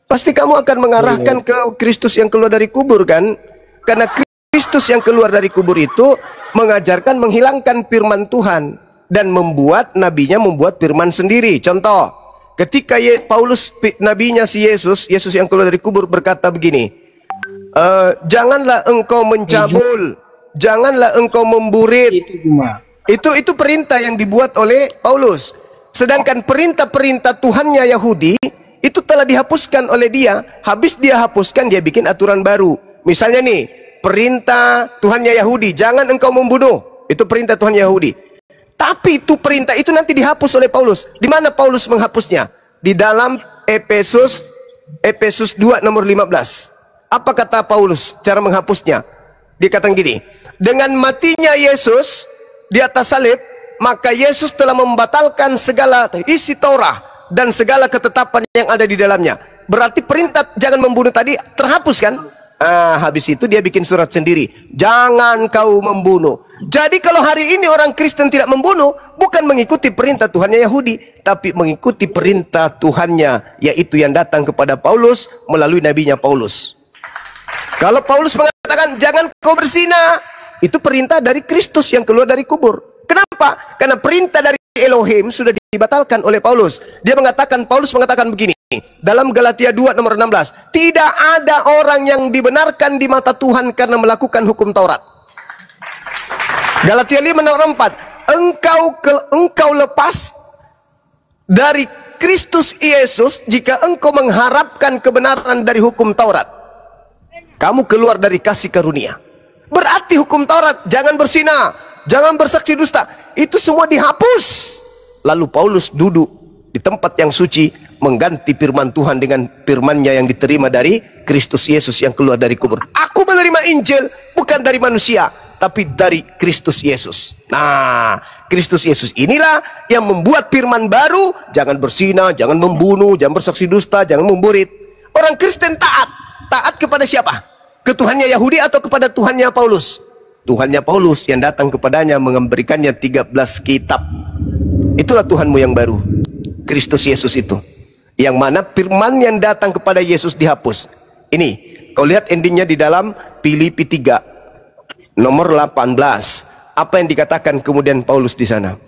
Pasti kamu akan mengarahkan ke Kristus yang keluar dari kubur kan? Karena Kristus yang keluar dari kubur itu mengajarkan menghilangkan firman Tuhan dan membuat nabinya membuat firman sendiri. Contoh, ketika Paulus nabinya si Yesus yang keluar dari kubur berkata begini, janganlah engkau mencabul, janganlah engkau memburit. Itu perintah yang dibuat oleh Paulus. Sedangkan perintah-perintah Tuhannya Yahudi itu telah dihapuskan oleh dia. Habis dia hapuskan, dia bikin aturan baru. Misalnya nih, perintah Tuhannya Yahudi, jangan engkau membunuh. Itu perintah Tuhan Yahudi. Tapi itu perintah itu nanti dihapus oleh Paulus. Di mana Paulus menghapusnya? Di dalam Efesus 2 nomor 15. Apa kata Paulus cara menghapusnya? Dia kata gini, dengan matinya Yesus di atas salib, maka Yesus telah membatalkan segala isi Taurat dan segala ketetapan yang ada di dalamnya. Berarti perintah jangan membunuh tadi terhapus kan? Habis itu dia bikin surat sendiri, jangan kau membunuh. Jadi kalau hari ini orang Kristen tidak membunuh, bukan mengikuti perintah Tuhannya Yahudi, tapi mengikuti perintah Tuhannya, yaitu yang datang kepada Paulus melalui nabinya Paulus. Kalau Paulus mengatakan jangan kau berzina, itu perintah dari Kristus yang keluar dari kubur. Kenapa? Karena perintah dari Elohim sudah dibatalkan oleh Paulus. Paulus mengatakan begini dalam Galatia 2 nomor 16, tidak ada orang yang dibenarkan di mata Tuhan karena melakukan hukum Taurat. Galatia 5 nomor 4, engkau lepas dari Kristus Yesus jika engkau mengharapkan kebenaran dari hukum Taurat. Kamu keluar dari kasih karunia. Berarti hukum Taurat, jangan berzina, jangan bersaksi dusta, itu semua dihapus. Lalu Paulus duduk di tempat yang suci, mengganti firman Tuhan dengan firman-Nya yang diterima dari Kristus Yesus yang keluar dari kubur. Aku menerima Injil bukan dari manusia, tapi dari Kristus Yesus. Nah, Kristus Yesus inilah yang membuat firman baru, jangan berzina, jangan membunuh, jangan bersaksi dusta, jangan memburit. Orang Kristen taat kepada siapa? Ke Tuhannya Yahudi atau kepada Tuhannya Paulus? Tuhannya Paulus yang datang kepadanya memberikannya 13 kitab. Itulah Tuhanmu yang baru, Kristus Yesus itu. Yang mana firman yang datang kepada Yesus dihapus. Ini, kau lihat endingnya di dalam Filipi 3 nomor 18. Apa yang dikatakan kemudian Paulus di sana?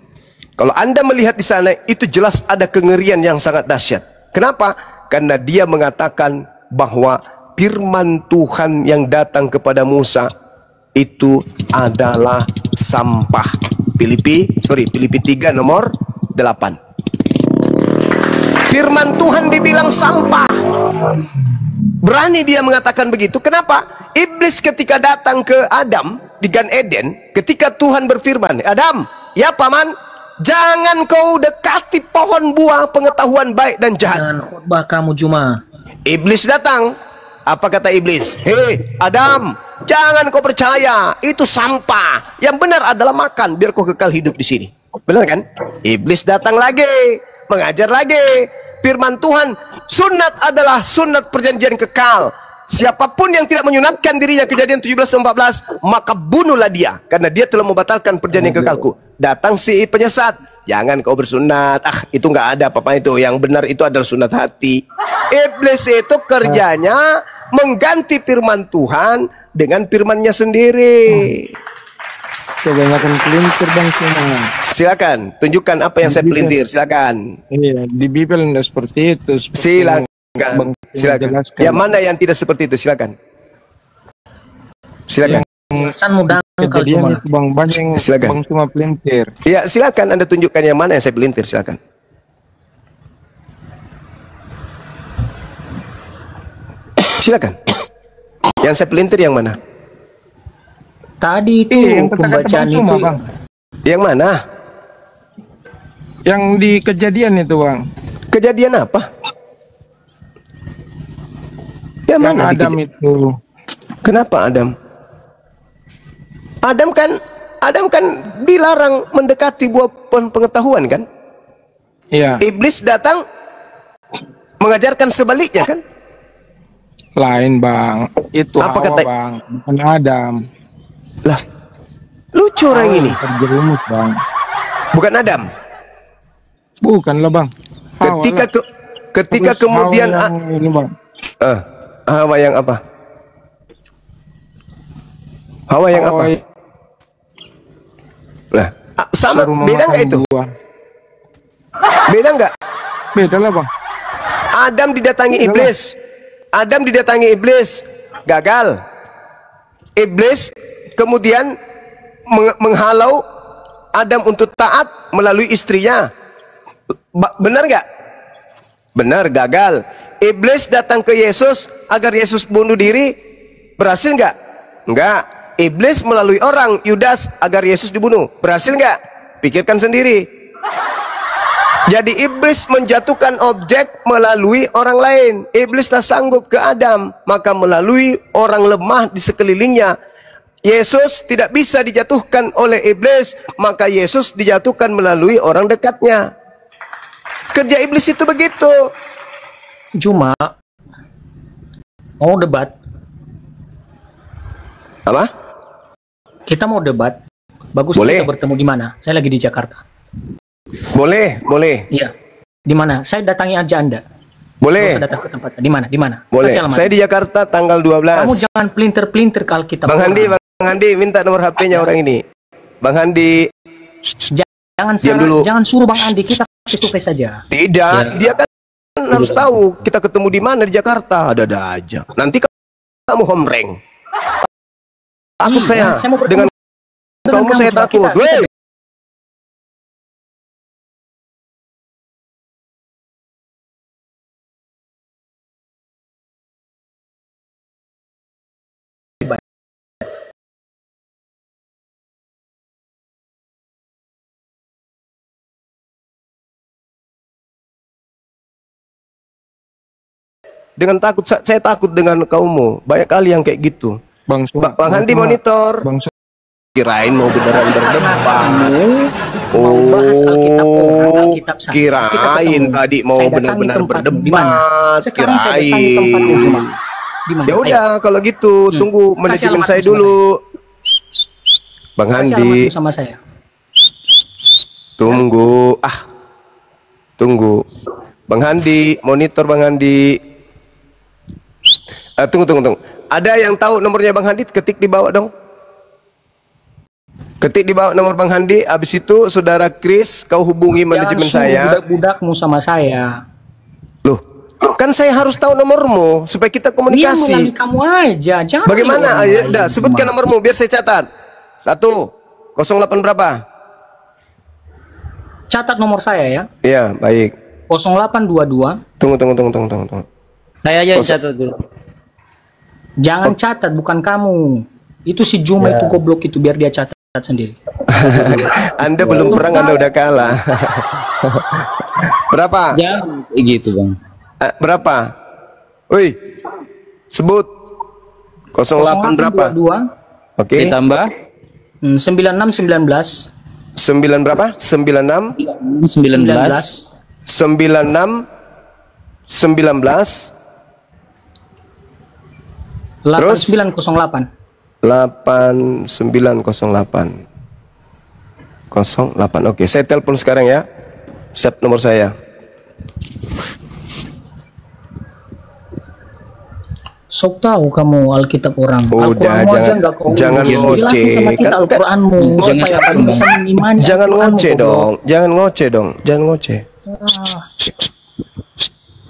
Kalau Anda melihat di sana, itu jelas ada kengerian yang sangat dahsyat. Kenapa? Karena dia mengatakan bahwa firman Tuhan yang datang kepada Musa itu adalah sampah. Filipi 3 nomor 8. Firman Tuhan dibilang sampah. Berani dia mengatakan begitu. Kenapa? Iblis ketika datang ke Adam di Gan Eden, ketika Tuhan berfirman, Adam, ya paman, jangan kau dekati pohon buah pengetahuan baik dan jahat. Jangan khotbah kamu cuma. Iblis datang. Apa kata iblis? Hei Adam, jangan kau percaya, itu sampah. Yang benar adalah makan biar kau kekal hidup di sini. Benar kan? Iblis datang lagi, mengajar lagi. Firman Tuhan, sunat adalah sunat perjanjian kekal. Siapapun yang tidak menyunatkan dirinya, Kejadian 17:14, maka bunuhlah dia, karena dia telah membatalkan perjanjian kekalku. Datang si penyesat, jangan kau bersunat. Itu nggak ada apa-apa itu. Yang benar itu adalah sunat hati. Iblis itu kerjanya mengganti firman Tuhan dengan firman-Nya sendiri. Kebanyakan pelintir bang semua. Silakan, tunjukkan apa yang saya pelintir. Silakan. Iya, di Bible tidak seperti itu. Silakan. Silakan. Yang mana yang tidak seperti itu? Silakan. Silakan. kejadian itu bang, banyak yang Silakan. bang cuma pelintir. Ya silakan Anda tunjukkan yang mana yang saya pelintir, silakan. Silakan. Yang saya pelintir yang mana? Tadi itu yang kata-kata pembacaan Bang itu. Cuma, bang. Yang mana? Yang di kejadian itu bang. Kejadian apa? Yang mana? Adam itu. Kenapa Adam? Adam kan dilarang mendekati buah pohon pengetahuan kan? Iya. Iblis datang mengajarkan sebaliknya kan? Lain bang. Itu Apa Hawa, kata bang, bukan Adam. Lah, lucu orang ini. Terjerumus bang. Bukan Adam. Bukan lah bang. Ketika kemudian Hawa yang ini bang. Hawa yang apa? Hawa yang apa? Nah, sama beda nggak itu? Beda nggak? Beda lah bang. Adam didatangi iblis. Adam didatangi iblis, gagal. Iblis kemudian menghalau Adam untuk taat melalui istrinya. Benar nggak? Benar, gagal. Iblis datang ke Yesus agar Yesus bunuh diri, berhasil nggak? Nggak. Iblis melalui orang Yudas agar Yesus dibunuh, berhasil nggak? Pikirkan sendiri. Jadi iblis menjatuhkan objek melalui orang lain. Iblis tak sanggup ke Adam, maka melalui orang lemah di sekelilingnya. Yesus tidak bisa dijatuhkan oleh iblis, maka Yesus dijatuhkan melalui orang dekatnya. Kerja iblis itu begitu. Cuma mau debat. Apa? Kita mau debat. Bagus Boleh. kita bertemu di mana? Saya lagi di Jakarta. Boleh, boleh. Iya. Di mana? Saya datangi aja Anda. Boleh. Saya datang ke tempatnya. Di mana? Di mana? Boleh. Kasih alamat. Saya di Jakarta tanggal 12. Kamu jangan pelintir-pelintir kalau kita. Bang Handi minta nomor HP-nya orang ini. Bang Handi. Jangan suruh Bang Andi, kita face to face saja. Tidak, dia kan harus tahu kita ketemu di mana di Jakarta. Ada aja. Nanti kamu homreng. Takut saya dengan kamu saya takut. Weh. Dengan takut, saya takut dengan kaummu. Banyak kali yang kayak gitu. Bang Handi monitor. Kirain mau beneran berdebat. Kirain tadi mau benar-benar berdebat. Kirain. Ya udah kalau gitu tunggu manajemen saya dulu. Bang Handi. Sama saya. Tunggu. Tunggu. Bang Handi, monitor Bang Handi. Tunggu. Ada yang tahu nomornya Bang Handi? Ketik di bawah dong. Ketik di bawah nomor Bang Handi. Habis itu Saudara Chris, kau hubungi manajemen saya. Budak-budakmu sama saya. Loh, kan saya harus tahu nomormu supaya kita komunikasi. Kamu aja. Jangan bagaimana? Ayo, dah, sebutkan nomormu biar saya catat. 108 berapa? Catat nomor saya ya. Iya, baik. 0822. Tunggu. Saya aja catat dulu. Jangan catat, bukan kamu. Itu si Juma itu goblok itu, biar dia catat sendiri. Anda belum perang, Anda udah kalah. Berapa? Jangan gitu bang. Berapa? Wih, sebut. 08 berapa? 22. Oke. Ditambah 9619. 9 berapa? 96 Terus 8908. 08. Oke, saya telepon sekarang ya. Save nomor saya. Sok tahu kamu Alkitab orang. Udah, jangan ngoceh. Al-Quranmu. Jangan ngoceh dong.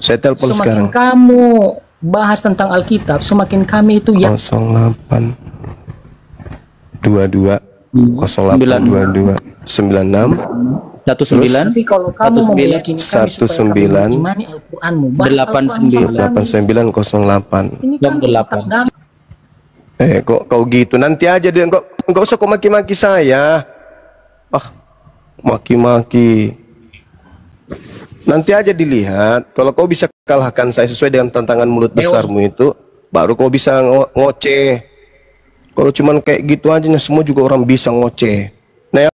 Saya telepon sekarang. Semakin kamu bahas tentang Alkitab, semakin kami itu ya 08. 22 08 22 96 19. Tapi kalau kamu mau meyakini kami supaya kamu mengimani Al-Quranmu, bahas Al-Quran. 8908. Ini kan tetap damai. Kok kau gitu? Nanti aja deh, enggak usah kau maki-maki saya. Maki-maki. Nanti aja dilihat. Kalau kau bisa kalahkan saya sesuai dengan tantangan mulut besarmu itu, baru kau bisa ngoceh. Kalau cuman kayak gitu aja, semua juga orang bisa ngoceh.